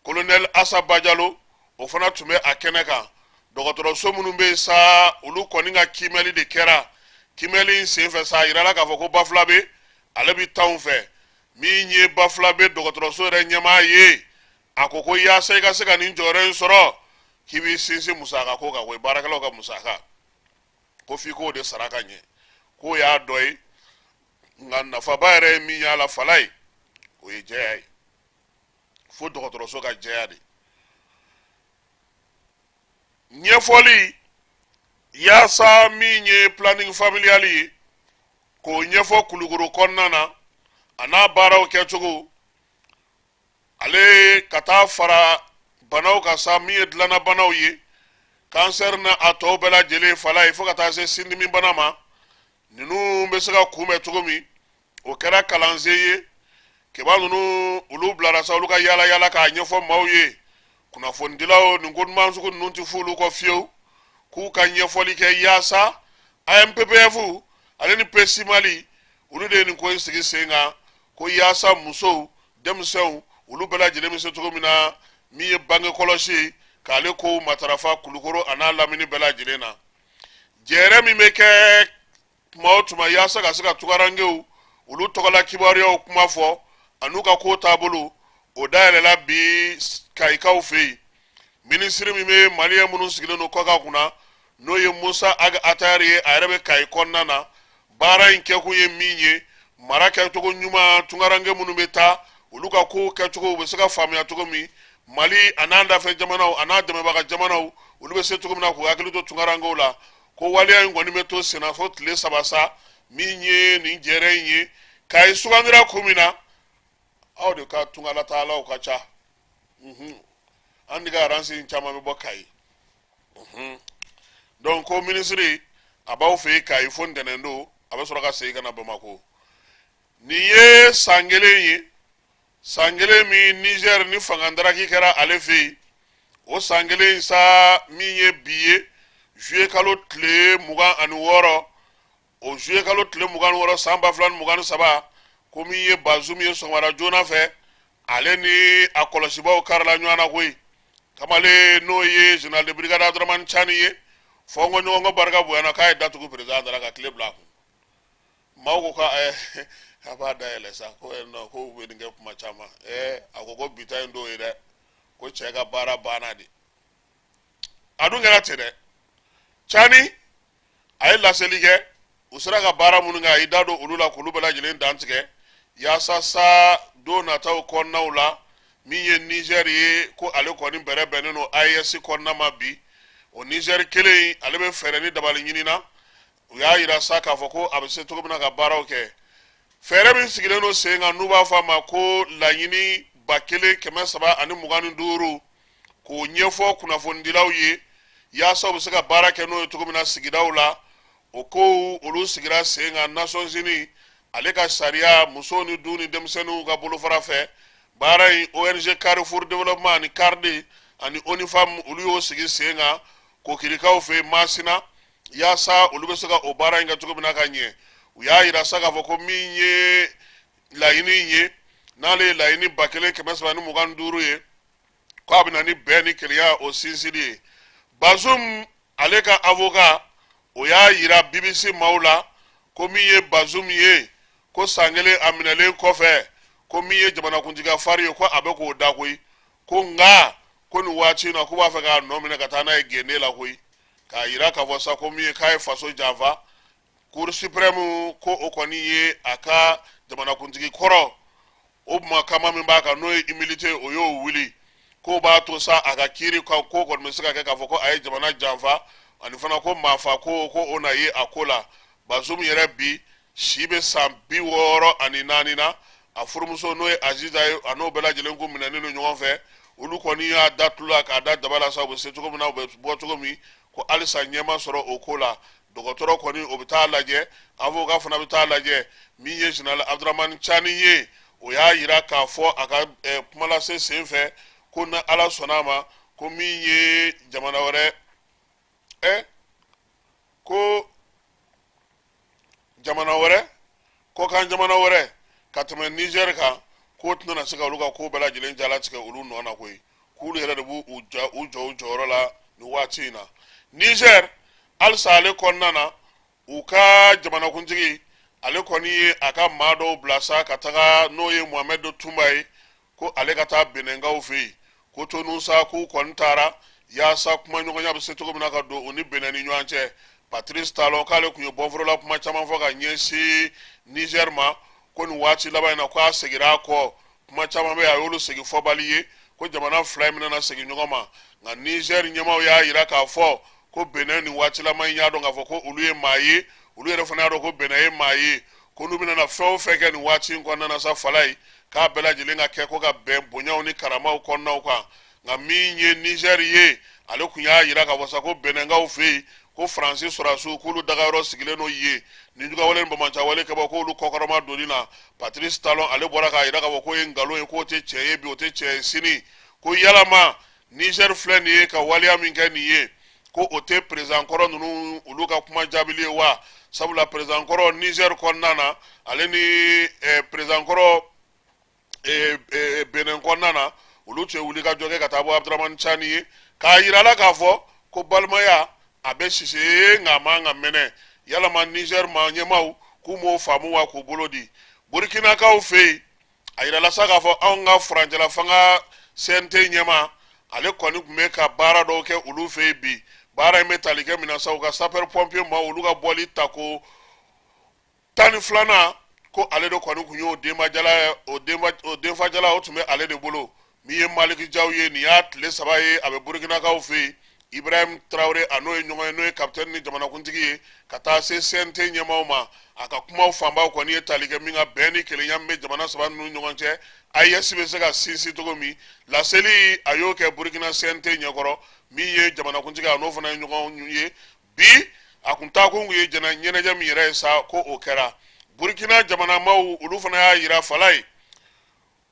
colonel Assa Badialo o fana tun bɛ a kɛnɛ kan dɔgɔtɔrɔso minnu bɛ yen sa olu kɔni ka kimɛli de kɛra kimɛli in senfɛ sa a yirala k'a fɔ ko Bafulabe ale bɛ t'anw fɛ min ye Bafulabe dɔgɔtɔrɔso yɛrɛ ɲɛmaa ye a ko yaasa i ka se ka nin jɔyɔrɔ in sɔrɔ k'i b'i sinsin musaka ko kan o ye baarakɛlaw ka musaka ko f'i k'o de sara ka ɲɛ k'o y'a dɔ ye nka nafaba yɛrɛ ye min y'a la fala ye o ye jɛya ye fo dɔgɔtɔrɔso ka jɛya de ɲɛfɔli yaasa min ye planning familial ye k'o ɲɛfɔ Kulukoro kɔnɔna na a n'a baaraw kɛcogo ale ka taa fara banaw ka sa min ye dilanna banaw ye cancer na a tɔw bɛɛ lajɛlen fala ye fo ka taa se sindimi bana ma ninnu bɛ se ka kunbɛn cogo min o kɛra kalansen ye kɛba ninnu olu bilara sa olu ka yaala yaala k'a ɲɛfɔ maaw ye kunnafonidilaw nin ko ɲuman sugu ninnu tɛ f'olu kɔ fiyewu k'u ka ɲɛfɔli kɛ yaasa AMPPF ale ni PESI Mali olu de ye nin ko in sigi sen kan ko yaasa musow denmisɛnw olu bɛɛ lajɛlen bɛ se cogo min na min ye bange kɔlɔsi k'ale ko matarafa kulukoro an'a lamini bɛɛ lajɛlen na jɛɛrɛ min bɛ kɛ tuma o tuma yaasa ka se ka tukarankew olu tɔgɔla kibaruyaw kuma fɔ an'u ka ko taabolo o dayɛlɛla bi kayikaw fɛ yen minisiri min bɛ maliyɛn minnu sigilen don kɔkan kunna n'o ye musa atayari ye a yɛrɛ bɛ kayi kɔnɔna na baara in kɛkun ye min ye mara kɛcogo ɲuman tunkaranke minnu bɛ taa olu ka kow kɛcogo u bɛ se ka faamuya cogo min mali a n'a dafɛ jamanaw a n'a dɛmɛbaga jamanaw olu bɛ se cogo min na k'u hakili to tunkarankew la ko waleya in kɔni bɛ to senna fo tile 3 sa min ye nin jɛɛrɛ in ye kayi sugandira kun min na aw de ka tunkalataalaw ka ca an de ka aransi caman bɛ bɔ kayi donc ko minisiri a b'aw fɛ yen kayi fo ntɛnɛn a bɛ sɔrɔ ka segin ka na bamakɔ nin ye san kelen ye san kelen min Niger ni fangandaraki kɛra ale fɛ yen o san kelen sa min ye bi ye juillet kalo tile 26 o juillet kalo tile 26 san 2023 ko min ye Bazoum ye sɔgɔmada joona fɛ ale ni a kɔlɔsibaw karila ɲɔgɔn na koyi kamale n'o ye général de brigade Abdramane Chani ye fɔ n ko ɲɔgɔn ka barika bonyana k'a ye datugu président dara ka tile bila a kun maaw ko ka a b'a dayɛlɛ sa ko non ko u bɛ nin kɛ kuma caman a ko bi ta in don ye dɛ ko cɛ ka baara banna de a dun kɛra ten dɛ Chani a ye laseli kɛ u sera ka baara minnu kɛ a y'i da don olu la k'olu bɛɛ lajɛlen dantigɛ yaasa sa don nataw kɔnɔnaw la min ye Niger ye ko ale kɔni bɛrɛ bɛnnen don AES kɔnɔna ma bi o Niger kelen ale bɛ fɛɛrɛ ni dabali ɲini na u y'a yira sa k'a fɔ ko a bɛ se cogo min na ka baaraw kɛ fɛɛrɛ min sigilen don sen kan n'u b'a fɔ a ma ko laɲini 1325 k'o ɲɛfɔ kunnafonidilaw ye yaasa u bɛ se ka baara kɛ n'o ye cogo min na sigidaw la o kow olu sigira sen kan Nations Unies ale ka sariya muso ni du ni denmisɛnninw ka bolofara fɛ baara in ONG Carrefour Développement ani CARD ani ONIFAM olu y'o sigi sen kan kokirikaw fɛ Masina yaasa olu bɛ se ka o baara in kɛ cogo min na ka ɲɛ u y'a yira sa k'a fɔ ko min ye laɲini in ye n'ale ye laɲini 1325 ye ko a bɛ na ni bɛn ni kelenya o sinsili ye Bazoum ale ka avocat o y'a yira BBC maaw la ko min ye Bazoum ye ko san kelen a minɛlen kɔfɛ ko min ye jamanakuntigi fari ye ko a bɛ k'o da koyi ko nka ko nin waati in na k'u b'a fɛ k'a nɔ minɛ ka taa n'a ye gende la koyi k'a yira k'a fɔ sa ko min ye k'a ye faso janfa Cour suprême ko o kɔni ye a ka jamanakuntigi kɔrɔ o makama min b'a kan n'o ye humilité o y'o wuli ko b'a to sa a ka kiiri ka ko kɔni bɛ se ka kɛ k'a fɔ ko a ye jamana janfa ani fana ko maafa ko o na ye a ko la Bazoum yɛrɛ bi si bɛ san 64 na a furumuso n'o ye Aziza ye a n'o bɛɛ lajɛlen ko minɛnen don ɲɔgɔn fɛ olu kɔni y'a da tulu la k'a da daba la sa u bɛ se cogo min na u bɛ bɔ cogo min ko halisa ɲɛma sɔrɔ o ko la dɔgɔtɔrɔ kɔni o bɛ taa lajɛ avocat fana bɛ taa lajɛ min ye général Abdramane Chani ye o y'a yira k'a fɔ a ka kuma lase sen fɛ ko na Ala sɔnna a ma ko min ye jamana wɛrɛ ko jamana wɛrɛ ko kan jamana wɛrɛ ka tɛmɛ Niger kan k'o tɛna se ka olu ka ko bɛɛ lajɛlen jalatigɛ olu nɔ na koyi k'olu yɛrɛ de b'u jɔ u jɔyɔrɔ la nin waati in na Niger halisa ale kɔnɔna na u ka jamanakuntigi ale kɔni ye a ka maa dɔw bila sa ka taga n'o ye Mohamed Tumba ye ko ale ka taa Benenkaw fɛ yen ko to nun sa k'u kɔni taara yaasa kuma ɲɔgɔnya bɛ se cogo min na ka don u ni Benin ni ɲɔgɔn cɛ Patrice Talon k'ale kun ye bɔnforola kuma caman fɔ ka ɲɛsin Niger ma ko nin waati laban in na ko a segira a kɔ kuma caman bɛ a y'olu segin fɔbali ye ko jamana fila in bɛna segin ɲɔgɔn ma nka Niger ɲɛmaaw y'a yira k'a fɔ ko Benin nin waati laban in y'a dɔn k'a fɔ ko olu ye maa ye olu yɛrɛ fana y'a dɔn ko Benin ye maa ye ko n'u bɛna fɛn o fɛn kɛ nin waati in kɔnɔna na sa fala ye k'a bɛɛ lajɛlen ka kɛ ko ka bɛn bonyaw ni karamaw kɔnɔnaw kan nka min ye Niger ye ale kun y'a yira k'a fɔ sa ko Benenkaw fɛ yen ko Faransi sɔrɔdasiw k'olu dagayɔrɔ sigilen n'o ye nin jugawale ni bamacawale kɛ bɔ k'olu kɔkɔrɔma donni na Patrice Talon ale bɔra k'a yira k'a fɔ k'o ye nkalon ye k'o tɛ tiɲɛ ye bi o tɛ tiɲɛ ye sini ko yalama Niger filɛ nin ye ka waleya min kɛ nin ye ko o tɛ président kɔrɔ ninnu olu ka kuma jaabili ye wa sabula président kɔrɔ Niger kɔnɔna na ale ni président kɔrɔ Benin kɔnɔna na olu tun ye wuli ka jɔ kɛ ka taa bɔ Abdramane Chani ye k'a yira la k'a fɔ ko balimaya a bɛ sisi nka a man ka mɛnɛ yalama Niger ma ɲɛmaw k'u m'o faamu wa k'u bolo di Burkinakaw fɛ yen a yirala sa k'a fɔ anw ka furancɛla fanga CNT ɲɛma ale kɔni tun bɛ ka baara dɔw kɛ olu fɛ yen bi baara in bɛ tali kɛ min na sa u ka sapeur pompier ma olu ka bɔli ta ko 12 ko ale de kɔni tun y'o denfajala o tun bɛ ale de bolo min ye Maliki Jaw ye nin y'a tile 3 ye a bɛ Burkinakaw fɛ yen Ibrahim Traoré a n'o ye ɲɔgɔn ye n'o ye capitaine ni jamanakuntigi ye ka taa se CNT ɲɛmaw ma a ka kumaw fanbaw kɔni ye tali kɛ min ka bɛn ni kelenya min bɛ jamana 3 ninnu ɲɔgɔn cɛ AES bɛ se ka sinsin cogo min laseli a y'o kɛ Burkina CNT ɲɛkɔrɔ min ye jamanakuntigi a n'o fana ye ɲɔgɔn ye bi a kun taa kun ye ɲɛnajɛ min yɛrɛ ye sa ko o kɛra Burkina jamanamaw olu fana y'a yira fala ye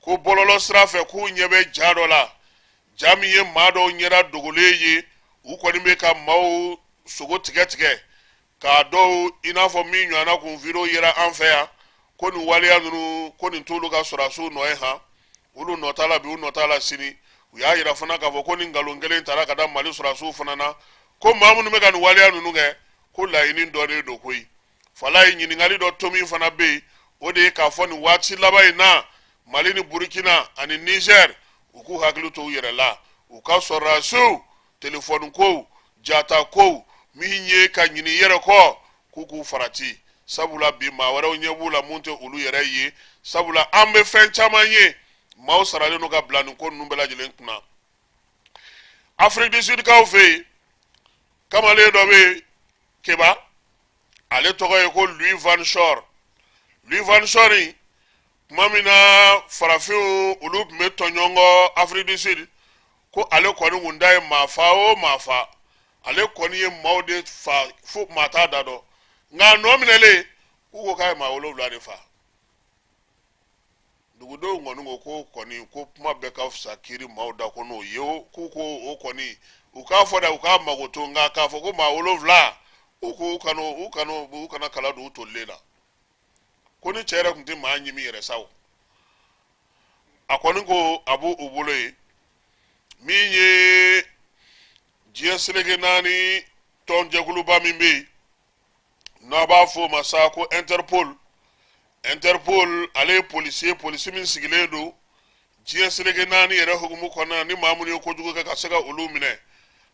ko bɔlɔlɔ sira fɛ k'u ɲɛ bɛ ja dɔ la ja min ye maa dɔw ɲɛda dogolen ye u kɔni bɛ ka maaw sogo tigɛ tigɛ k'a dɔw i n'a fɔ min ɲɔgɔnna kun video yera an fɛ yan ko nin waleya ninnu ko nin t'olu ka sɔrɔdasiw nɔ ye han olu nɔ t'a la bi u nɔ t'a la sini u y'a yira fana k'a fɔ ko nin nkalon kelen taara ka da Mali sɔrɔdasiw fana na ko maa minnu bɛ ka nin waleya ninnu kɛ ko laɲini dɔ de don koyi fala ye ɲininkali dɔ to min fana bɛ yen o de ye k'a fɔ nin waati laban in na Mali ni Burkina ani Niger u k'u hakili to u yɛrɛ la u ka sɔrɔdasiw telefɔni kow jata kow min ye ka ɲini yɛrɛ kɔ k'u k'u farati sabula bi maa wɛrɛw ɲɛ b'u la mun tɛ olu yɛrɛ ye sabula an bɛ fɛn caman ye maaw saralen n'u ka bila nin ko ninnu bɛɛ lajɛlen kunna Afrique du Sud kaw fɛ yen kamalen dɔ bɛ Keba ale tɔgɔ ye ko Louis Van Chor tuma min na farafinw olu tun bɛ tɔɲɔgɔn kɔ Afrique du Sud ko ale kɔni kun da ye maa fa o maa fa ale kɔni ye maaw de fa fo maa t'a da dɔn nka nɔ minɛlen k'u ko k'a ye maa 7 de fa dugudenw kɔni ko ko kɔni ko kuma bɛɛ ka fisa kiri maaw da ko n'o ye k'u ko o kɔni u k'a fɔ dɛ u k'a mago to nka k'a fɔ ko maa 7 u kana kala don u tolilen na ko ni cɛ yɛrɛ tun tɛ maa ɲimi yɛrɛ sa o a kɔni ko a b'u bolo ye min ye diɲɛ seleke 4 tɔnjɛkuluba min bɛ yen n'a b'a fɔ o ma sa ko Interpol ale ye polisi min sigilen don diɲɛ seleke 4 yɛrɛ hukumu kɔnɔna ni maa minnu ye kojugu kɛ ka se ka olu minɛ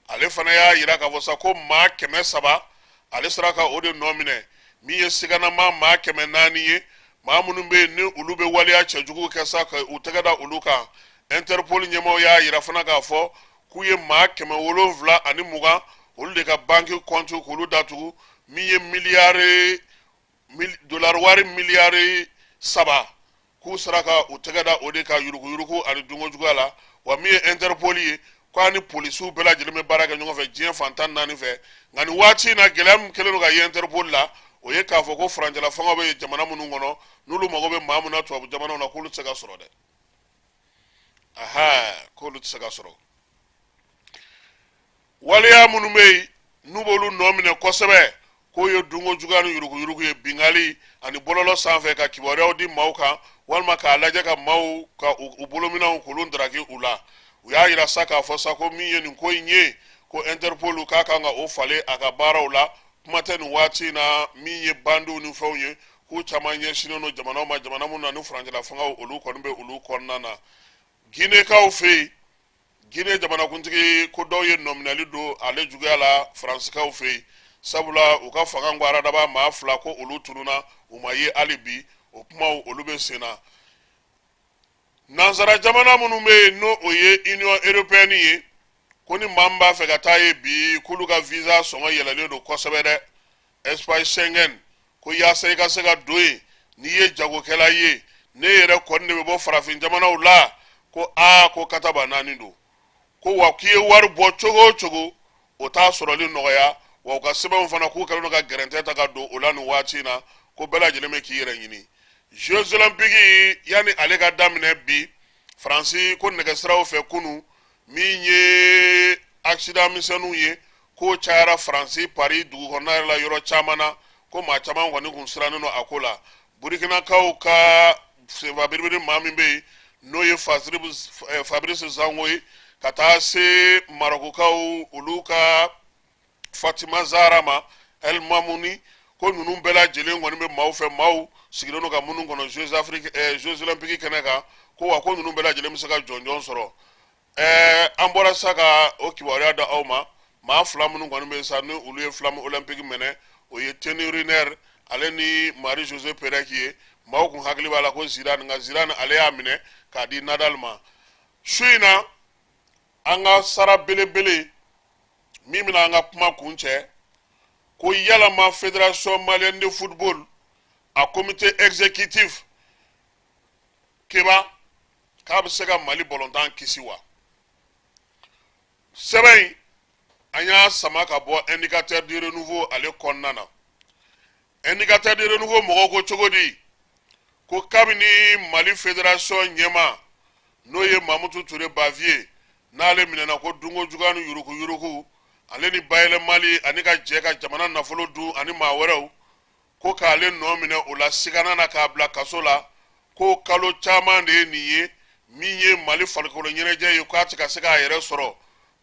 ale fana y'a yira k'a fɔ sa ko maa 300 ale sera ka o de nɔ minɛ min ye siganama maa 400 ye maa minnu bɛ yen ni olu bɛ waleya cɛjugu kɛ sa ka u tɛgɛ da olu kan Interpol ɲɛmaaw y'a yira fana k'a fɔ k'u ye maa 720 olu de ka banki kɔnti k'olu datugu min ye dolari wari miliyari 3 k'u sera ka u tɛgɛ da o de ka yuruguyurugu ani dunkojuguya la wa min ye Interpol ye k'a ni polisiw bɛɛ lajɛlen bɛ baara kɛ ɲɔgɔn fɛ diɲɛ fan 14 fɛ nka nin waati in na gɛlɛya min kɛlen don ka ye Interpol la o ye k'a fɔ ko furancɛla fanga bɛ jamana minnu kɔnɔ n'olu mago bɛ maa min na tubabu jamanaw na k'olu tɛ se ka sɔrɔ dɛ k'olu tɛ se ka sɔrɔ waleya minnu bɛ yen n'u b'olu nɔ minɛ kosɛbɛ k'o ye dunkojuguya ni yuruguyurugu ye bingali ani bɔlɔlɔ sanfɛ ka kibaruyaw di maaw kan walima k'a lajɛ ka maaw ka u bolominɛw k'olu daraki u la u y'a yira sa k'a fɔ sa ko min ye nin ko in ye ko Interpol k'a kan ka o falen a ka baaraw la kuma tɛ nin waati in na min ye bandiw ni fɛnw ye k'u caman ɲɛsinnen don jamanaw ma jamana minnu na ni furancɛla fangaw olu kɔni bɛ olu kɔnɔna na Ginekaw fɛ yen Gine jamanakuntigi ko dɔw ye nɔminali don ale juguya la Faransikaw fɛ yen sabula u ka fanga ŋwara daba maa 2 ko olu tununa u ma ye hali bi o kumaw olu bɛ sen na nansara jamana minnu bɛ yen n'o o ye Union Européenne ye ko ni maa min b'a fɛ ka taa ye bi k'olu ka visa sɔngɔ yɛlɛlen don kosɛbɛ dɛ Espace Schengen ko yaasa i ka se ka don yen n'i ye jagokɛla ye ne yɛrɛ kɔni de bɛ bɔ farafin jamanaw la ko ko kataba 4 don ko wa k'i ye wari bɔ cogo o cogo o t'a sɔrɔli nɔgɔya wa u ka sɛbɛnw fana k'u kɛlen don ka gɛrɛntɛ ta ka don o la nin waati in na ko bɛɛ lajɛlen bɛ k'i yɛrɛ ɲini Jeux olympiques yani ale ka daminɛ bi Faransi ko nɛgɛsiraw fɛ kunu min ye accident misɛnninw ye k'o cayara Faransi Paris dugu kɔnɔna yɛrɛ la yɔrɔ caman na ko maa caman kɔni kun sirannen don a ko la Burkinakaw ka senfa biribiri maa min bɛ yen n'o ye Fabrice Zango ye ka taa se Marokokaw olu ka Fatima Zahra ma El Mamouni ko ninnu bɛɛ lajɛlen kɔni bɛ maaw fɛ maaw sigilen don ka minnu kɔnɔ Jeux Olympiques kɛnɛ kan ko wa ko ninnu bɛɛ lajɛlen bɛ se ka jɔnjɔn sɔrɔ an bɔra sa ka o kibaruya da aw ma maa fila minnu kɔni bɛ sa ni olu ye flamme olympique minɛ o ye Teni Riner ale ni Marie José Perec ye maaw kun hakili b'a la ko Zidane nka Zidane ale y'a minɛ k'a di Nadal ma su in na an ka sara belebele min bɛna an ka kuma kun cɛ ko yalama Fédération Malienne de Football a comité exécutif keba k'a bɛ se ka Mali balontan kisi wa sɛbɛn in an y'a sama ka bɔ indicateur de renouveau ale kɔnɔna na indicateur de renouveau mɔgɔw ko cogo di ko kabini Mali Fédération ɲɛma n'o ye Mamutu Ture Bavier n'ale minɛna ko dunko juguya ni yuruku yuruku ale ni bayɛlɛmali ani ka jɛ ka jamana nafolo dun ani maa wɛrɛw ko k'ale nɔ minɛ o la sigana na k'a bila kaso la ko kalo caman de ye nin ye min ye Mali farikolo ɲɛnajɛ ye k'a tɛ ka se k'a yɛrɛ sɔrɔ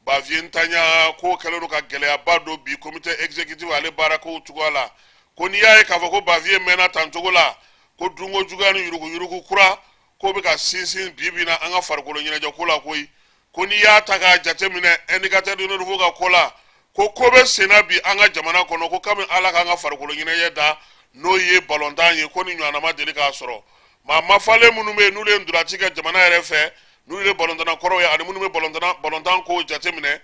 Bavier ntanya ko kɛlen don ka gɛlɛyaba don bi comité exécutif ale baara kow cogoya la ko n'i y'a ye k'a fɔ ko Bavier mɛnna tan cogo la ko dunko juguya ni yuruku yuruku kura ko bɛ ka sinsin bi bi in na an ka farikolo ɲɛnajɛ ko la koyi ko n'i y'a ta k'a jateminɛ indicateur de renouveau ka ko la ko bɛ senna bi an ka jamana kɔnɔ ko kabini Ala k'an ka farikolo ɲɛnajɛ da n'o ye balontan ye ko ni ɲɔgɔnna ma deli k'a sɔrɔ maa mafalen minnu bɛ yen n'olu ye ndolaci kɛ jamana yɛrɛ fɛ n'olu ye balontanna kɔrɔw ye ani minnu bɛ balontan ko jateminɛ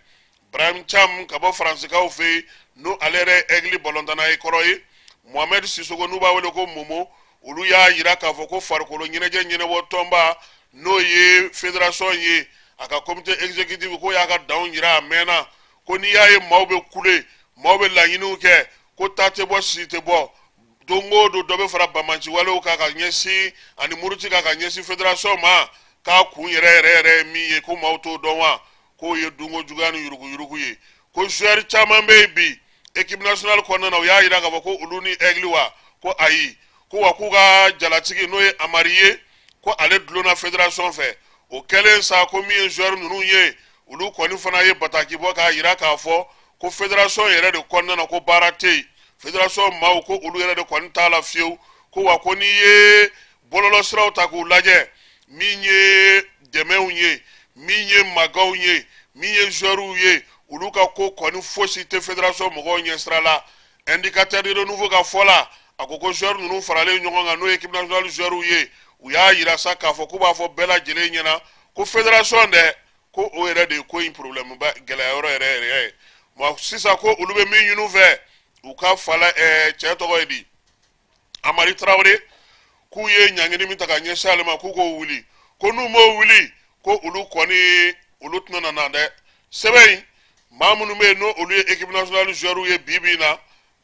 Brahim Cham ka bɔ Faransikaw fɛ yen n'o ale yɛrɛ ye Aigle balontanna ye kɔrɔ ye Mohamed Sissoko n'u b'a wele ko Momo olu y'a yira k'a fɔ ko farikolo ɲɛnajɛ ɲɛnabɔ tɔnba n'o ye fédération ye a ka comité exécutif ko y'a ka danw yira a mɛnna ko n'i y'a ye maaw bɛ kule maaw bɛ laɲiniw kɛ ko taa tɛ bɔ si tɛ bɔ don o don dɔ bɛ fara bamaci walew kan ka ɲɛsin ani muruti kan ka ɲɛsin fédération ma k'a kun yɛrɛ yɛrɛ ye min ye ko maaw t'o dɔn wa k'o ye dunko juguya ni yuruku yuruku ye ko joueur caman bɛ yen bi équipe nationale kɔnɔna na u y'a yira k'a fɔ ko olu ni Aigle wa ko ayi ko wa k'u ka jalatigi n'o ye Amari ye ko ale dulonna fédération fɛ o kɛlen sa ko min ye joueur ninnu ye olu kɔni fana ye bataki bɔ k'a yira k'a fɔ ko fédération yɛrɛ de kɔnɔna na ko baara tɛ yen fédération maaw ko olu yɛrɛ de kɔni t'a la fiyewu ko wa ko n'i ye bɔlɔlɔsiraw ta k'u lajɛ min ye dɛmɛw ye min ye magaw ye min ye joueurs ye olu ka ko kɔni fosi tɛ fédération mɔgɔw ɲɛsira la indicateur de renouveau ka fɔ la a ko joueurs ninnu faralen ɲɔgɔn kan n'o ye équipe nationale joueurs ye u y'a yira sa k'a fɔ k'u b'a fɔ bɛɛ lajɛlen ɲɛna ko fédération dɛ ko o yɛrɛ de ye ko in problème ba gɛlɛya yɔrɔ yɛrɛ ye sisan ko olu bɛ min ɲini u fɛ u ka fala cɛ tɔgɔ ye di Amari Traoré k'u ye ɲangini min ta ka ɲɛsin ale ma k'u k'o wuli ko n'u m'o wuli ko olu kɔni olu tɛna na dɛ sɛbɛn in maa minnu bɛ yen n'o olu ye équipe nationale joueurs ye bi bi in na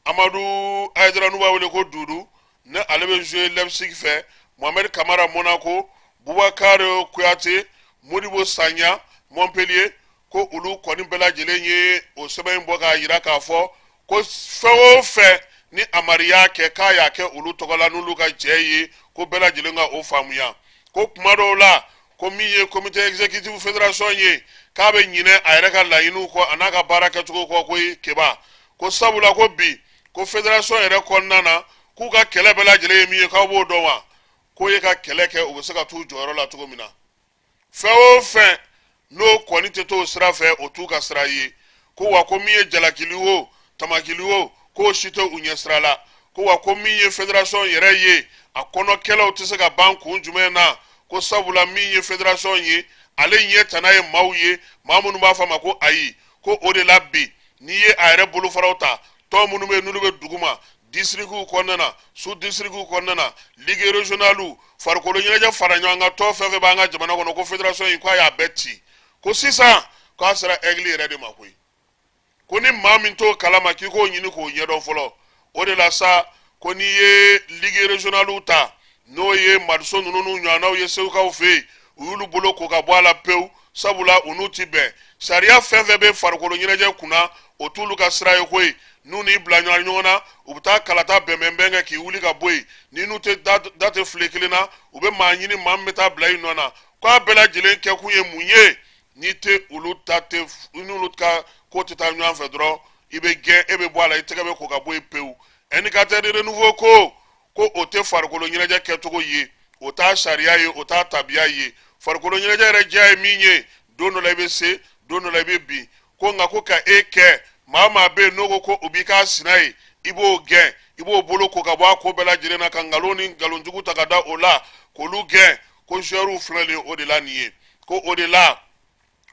Amadou Aïdara n'u b'a wele ko Dudu ne ale bɛ jouer Leipzig fɛ Mohamed Kamara Monaco Boubacar Kouyaté Modibo Sagna Montpellier ko olu kɔni bɛɛ lajɛlen ye o sɛbɛn in bɔ k'a yira k'a fɔ ko fɛn o fɛn ni Amari y'a kɛ k'a y'a kɛ olu tɔgɔ la n'olu ka jɛ ye ko bɛɛ lajɛlen ka o faamuya ko kuma dɔw la ko min ye comité exécutif fédération ye k'a bɛ ɲinɛ a yɛrɛ ka laɲiniw kɔ a n'a ka baara kɛcogo kɔ ko keba ko sabula ko bi ko fédération yɛrɛ kɔnɔna na k'u ka kɛlɛ bɛɛ lajɛlen ye min ye k'aw b'o dɔn wa ko ye ka kɛlɛ kɛ u bɛ se ka t'u jɔyɔrɔ la cogo min na fɛn o fɛn n'o kɔni tɛ t'o sira fɛ o t'u ka sira ye ko wa ko min ye jalakili o tamakili o k'o si tɛ u ɲɛ sira la ko wa ko min ye fédération yɛrɛ ye a kɔnɔkɛlaw tɛ se ka ban kun jumɛn na ko sabula min ye fédération ye ale ɲɛ tana ye maaw ye maa minnu b'a fɔ a ma ko ayi ko o de la bi n'i ye a yɛrɛ bolofaraw ta tɔn minnu bɛ yen n'olu bɛ duguma districtw kɔnɔna na sous districtw kɔnɔna na ligue régionale farikolo ɲɛnajɛ fara ɲɔgɔn kan tɔn fɛn fɛn b'an ka jamana kɔnɔ ko fédération in ko a y'a bɛɛ ci ko sisan k'a sera Aigle yɛrɛ de ma koyi ko ni maa min t'o kalama k'i k'o ɲini k'o ɲɛdɔn fɔlɔ o de la sa ko n'i ye ligue régionale ta n'o ye mariso ninnu n'u ɲɔgɔnnaw ye segukaw fɛ yen u y'olu bolo ko ka bɔ a la pewu sabula u n'u ti bɛn sariya fɛn fɛn bɛ farikolo ɲɛnajɛ kunna o t'olu ka sira ye koyi n'u n'i bila ɲɔgɔn na u bɛ taa kalata bɛnbɛnbɛn kɛ k'i wuli ka bɔ yen ni n'u tɛ da tɛ file kelen na u bɛ maa ɲini maa min bɛ taa bila i nɔ na kwa bela jilen ke ku ye munye ni te ulu tate ulu ka ko te ta nyan fe dro ibe gen ebe bo ala itega be ko ka bo epeu indicateur de nouveau ko ote farkolo nyina je ketugo ye ota sharia ye ota tabia ye farkolo nyina je re je minye dono la be se dono la be bi ko nga ko ka eke mama be nogo ko ubika sinai ibo gen ibo bolo ko ka bo ko bela jire na kangaloni galonjugu takada ola ko lu gen ko jeru flele o de la nier ko o de la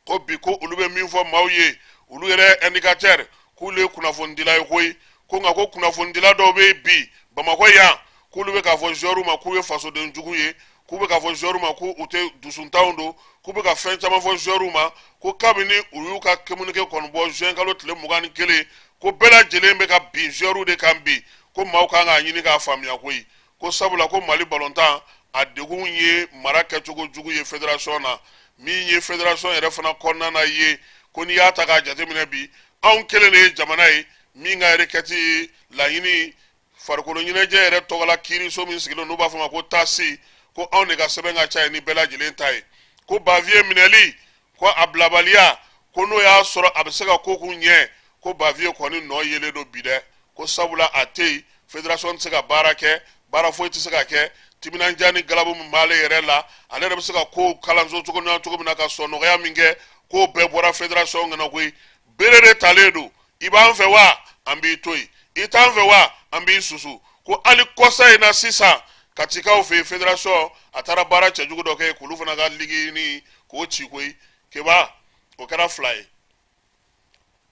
ko bi ko ulu be min fo mawye ulu yere indicateur ku le kuna fondila koy ko nga ko kuna fondila do be bi bamako ya ku lu be ka fo jeru ma ku be faso de njugu ye ku be ka fo jeru ma ku ute dusuntaundo ku be ka fen chama fo jeru ma ko kabini ulu ka communiquer kon bo jen kalo tle mugani kele ko bela jelembe ka bi jeru de kan bi ko maw ka nga nyini ka famia koy ko sabula ko mali balontan a degun ye maraka cogo jugu ye federation na min ye federation yɛrɛ fana kɔnɔna na ye ko ni y'a ta k'a jateminɛ bi anw kelen de ye jamana ye min ka requête laɲini farikolo ɲɛnajɛ yɛrɛ tɔgɔla kiiriso min sigilen n'u b'a fɔ ma ko tasi ko anw de ka sɛbɛn ka ca ye ni bɛɛ lajɛlen ta ye ko bavier minɛli ko a bilabaliya ko n'o y'a sɔrɔ a bɛ se ka ko k'u ɲɛ ko bavier kɔni nɔ yelen don bi dɛ ko sabula a tɛ yen federation tɛ se ka baara kɛ baara foyi tɛ se ka kɛ timinanja ni galabu min b'ale yɛrɛ la ale yɛrɛ bɛ se ka ko kalanso cogo min na ka sɔn nɔgɔya min kɛ k'o bɛɛ bɔra federation ŋana koyi bere de talen don i b'an fɛ wa an b'i to yen i t'an fɛ wa an b'i susu ko hali kɔsa in na sisan katikaw fɛ yen federation a taara baara cɛjugu dɔ kɛ k'olu fana ka ligi ni k'o ci koyi keba o kɛra 2 ye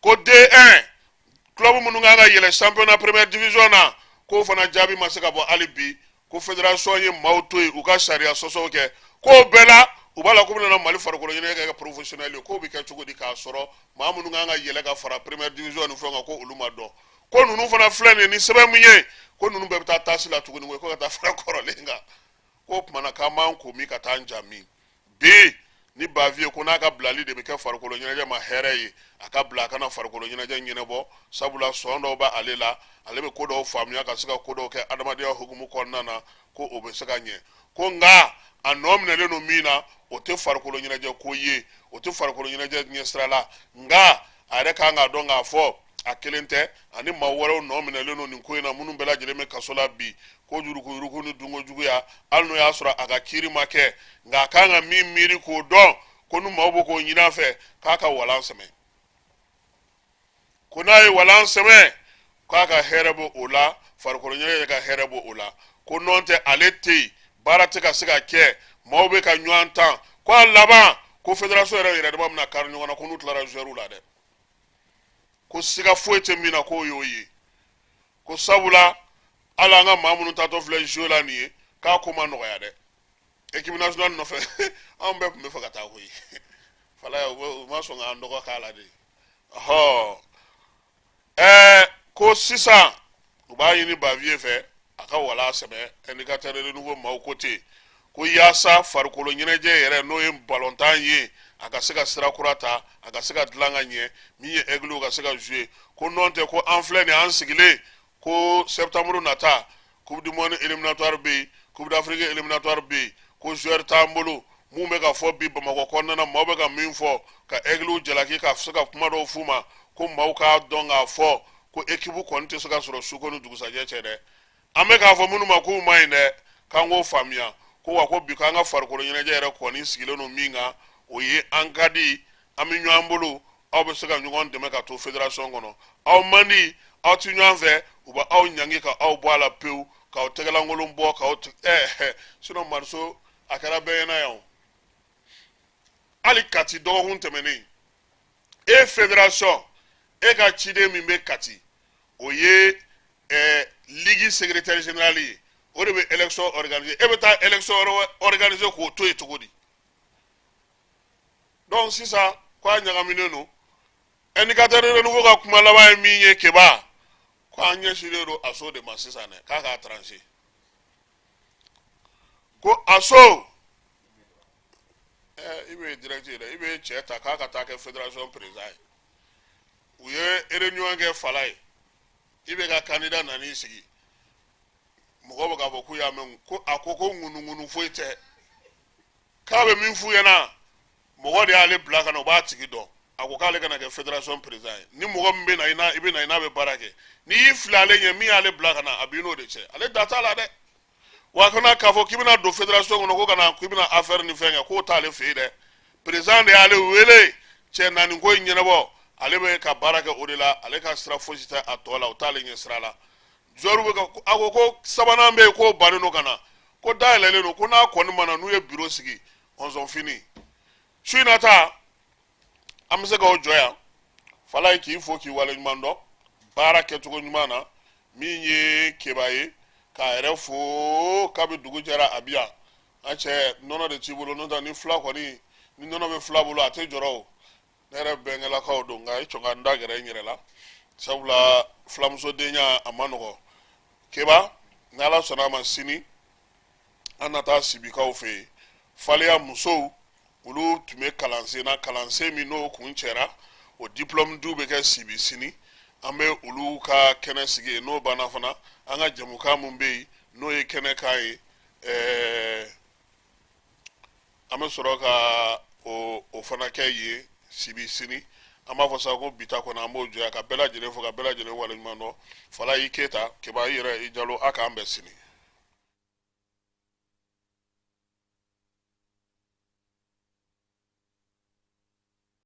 ko D1 club minnu kan ka yɛlɛ championnat première division na k'o fana jaabi ma se ka bɔ hali bi ko federation ye maaw to yen u ka sariya sɔsɔw kɛ k'o bɛɛ la u b'a la k'u bɛna mali farikolo ɲɛnajɛ kɛ professionnel ye k'o bɛ kɛ cogo di k'a sɔrɔ maa minnu kan ka yɛlɛ ka fara première division ni fɛnw kan ko olu ma dɔn ko ninnu fana filɛ nin ye ni sɛbɛn min ye ko ninnu bɛɛ bɛ taa taasi la tuguni ko ka taa fara kɔrɔlen kan ko kumana k'an b'an ko min ka taa an ja min bi ni bavier ko n'a ka bilali de bɛ kɛ farikolo ɲɛnajɛ ma hɛrɛ ye a ka bila a kana farikolo ɲɛnajɛ ɲɛnabɔ sabula sɔn dɔw bɛ ale la ale bɛ ko dɔw faamuya ka se ka ko dɔw kɛ adamadenya hukumu kɔnɔna na ko o bɛ se ka ɲɛ ko nka a nɔ minɛlen don min na o tɛ farikolo ɲɛnajɛ ko ye o tɛ farikolo ɲɛnajɛ ɲɛsira la nka a yɛrɛ kan k'a dɔn k'a fɔ a kelen tɛ ani maa wɛrɛw nɔ minɛlen don nin ko in na minnu bɛɛ lajɛlen bɛ kaso la bi ko yuruguyurugu ni dunkojuguya hali n'o y'a sɔrɔ a ka kiiri ma kɛ nka a kan ka min miiri k'o dɔn ko ni maaw bɛ k'o ɲini a fɛ k'a ka walan sɛmɛ ko n'a ye walan sɛmɛ k'a ka hɛrɛ bɔ o la farikolo ɲɛnajɛ ka hɛrɛ bɔ o la ko nɔ tɛ ale tɛ yen baara tɛ ka se ka kɛ maaw bɛ ka ɲɔgɔn tan ko a laban ko federation yɛrɛ dama bɛna kari ɲɔgɔn na ko n'u tilara joueur la dɛ ko siga foyi tɛ min na k'o y'o ye ko sabula hali an ka maa minnu tatɔ filɛ jeu la nin ye k'a ko ma nɔgɔya dɛ équipe nationale nɔfɛ anw bɛɛ tun bɛ fɛ ka taa koyi fala u ma sɔn k'an dɔgɔ k'a la de ko sisan u b'a ɲini bavier fɛ a ka wala sɛbɛ indicateur de nouveau maaw ko ten ko yaasa farikolo ɲɛnajɛ yɛrɛ n'o ye balontan ye a ka se ka sira kura ta a ka se ka dilan ka ɲɛ min ye aigle ka se ka jouer ko nɔ tɛ ko an filɛ nin an sigilen ko septembre nata coupe du monde éliminatoire bɛ yen coupe d'Afrique éliminatoire bɛ yen ko joueur t'an bolo mun bɛ ka fɔ bi bamakɔ kɔnɔna na maaw bɛ ka min fɔ ka aigle jalaki ka se ka kuma dɔw f'u ma ko maaw k'a dɔn k'a fɔ ko équipe kɔni tɛ se ka sɔrɔ su ko ni dugusajɛ cɛ dɛ an bɛ k'a fɔ minnu ma k'u ma ɲi dɛ k'an k'o faamuya ko wa ko bi k'an ka farikolo ɲɛnajɛ yɛrɛ kɔni sigilen don min kan o ye an ka di an bɛ ɲɔgɔn bolo aw bɛ se ka ɲɔgɔn dɛmɛ ka to federation kɔnɔ aw man di aw tɛ ɲɔgɔn fɛ u bɛ aw ɲangi ka aw bɔ a la pewu k'aw tɛgɛlankolon bɔ k'aw sinon mariso a kɛra bɛɛ ɲɛna yan hali kati dɔgɔkun tɛmɛnen e federation e ka ciden min bɛ kati o ye ligue secrétaire général ye o de bɛ élection organiser e bɛ taa élection organiser k'o to yen cogo di donc sisan ko a ɲagaminen don indicateur de nouveau ka kuma laban ye min ye keba ko an ɲɛsinnen don aso de ma sisan dɛ k'a k'a trancher ko aso i bɛ direct ye dɛ i bɛ cɛ ta k'a ka taa kɛ fédération président ye u ye réunion kɛ fala ye i bɛ ka candidat nan'i sigi mɔgɔ bɛ k'a fɔ k'u y'a mɛn ko a ko ko ŋunuŋunu foyi tɛ k'a bɛ min f'u ɲɛna mɔgɔ de y'ale bila ka na o b'a tigi dɔn a ko k'ale kana kɛ fédération président ye ni mɔgɔ min bɛ na i bɛ na i n'a bɛ baara kɛ n'i y'i fili ale ɲɛ min y'ale bila ka na a b'i n'o de cɛ ale da t'a la dɛ wa kana k'a fɔ k'i bɛna don fédération kɔnɔ ko kana k'i bɛna affaire ni fɛn kɛ k'o t'ale fɛ yen dɛ président de y'ale wele cɛ naani ko in ɲɛnabɔ ale bɛ ka baara kɛ o de la ale ka sira fosi tɛ a tɔ la o t'ale ɲɛ sira la joueur bɛ ka a ko ko sabanan bɛ yen k'o bannen don ka na ko dayɛlɛlen don ko n'a kɔni ma na n'u ye bureau sigi ils ont fini su in na ta an bɛ se k'o jɔ yan fala ye k'i fo k'i waleɲuman dɔn baara kɛcogo ɲuman na min ye keba ye k'a yɛrɛ fo k'a bɛ dugu jɛra a bi yan an cɛ nɔnɔ de t'i bolo n'o tɛ ni fila kɔni ni nɔnɔ bɛ fila bolo a tɛ jɔrɔ o ne yɛrɛ bɛnkɛlakaw don nka i cɔn ka n da gɛrɛ n yɛrɛ la sabula filamusodenya a ma nɔgɔ keba ni ala sɔnna a ma sini an na taa sibikaw fɛ yen faleya musow olu tun bɛ kalansen na kalansen min n'o kun cɛra o diplôme du bɛ kɛ sibi sini an bɛ olu ka kɛnɛ sigi yen n'o banna fana an ka jamukan mun bɛ yen n'o ye kɛnɛkan ye an bɛ sɔrɔ ka o fana kɛ yen sibi sini an b'a fɔ sa ko bita kɔnɔ an b'o jɔ yan ka bɛɛ lajɛlen fo ka bɛɛ lajɛlen waleɲuman dɔn fala y'i keta keba i yɛrɛ i jalo a k'an bɛɛ sini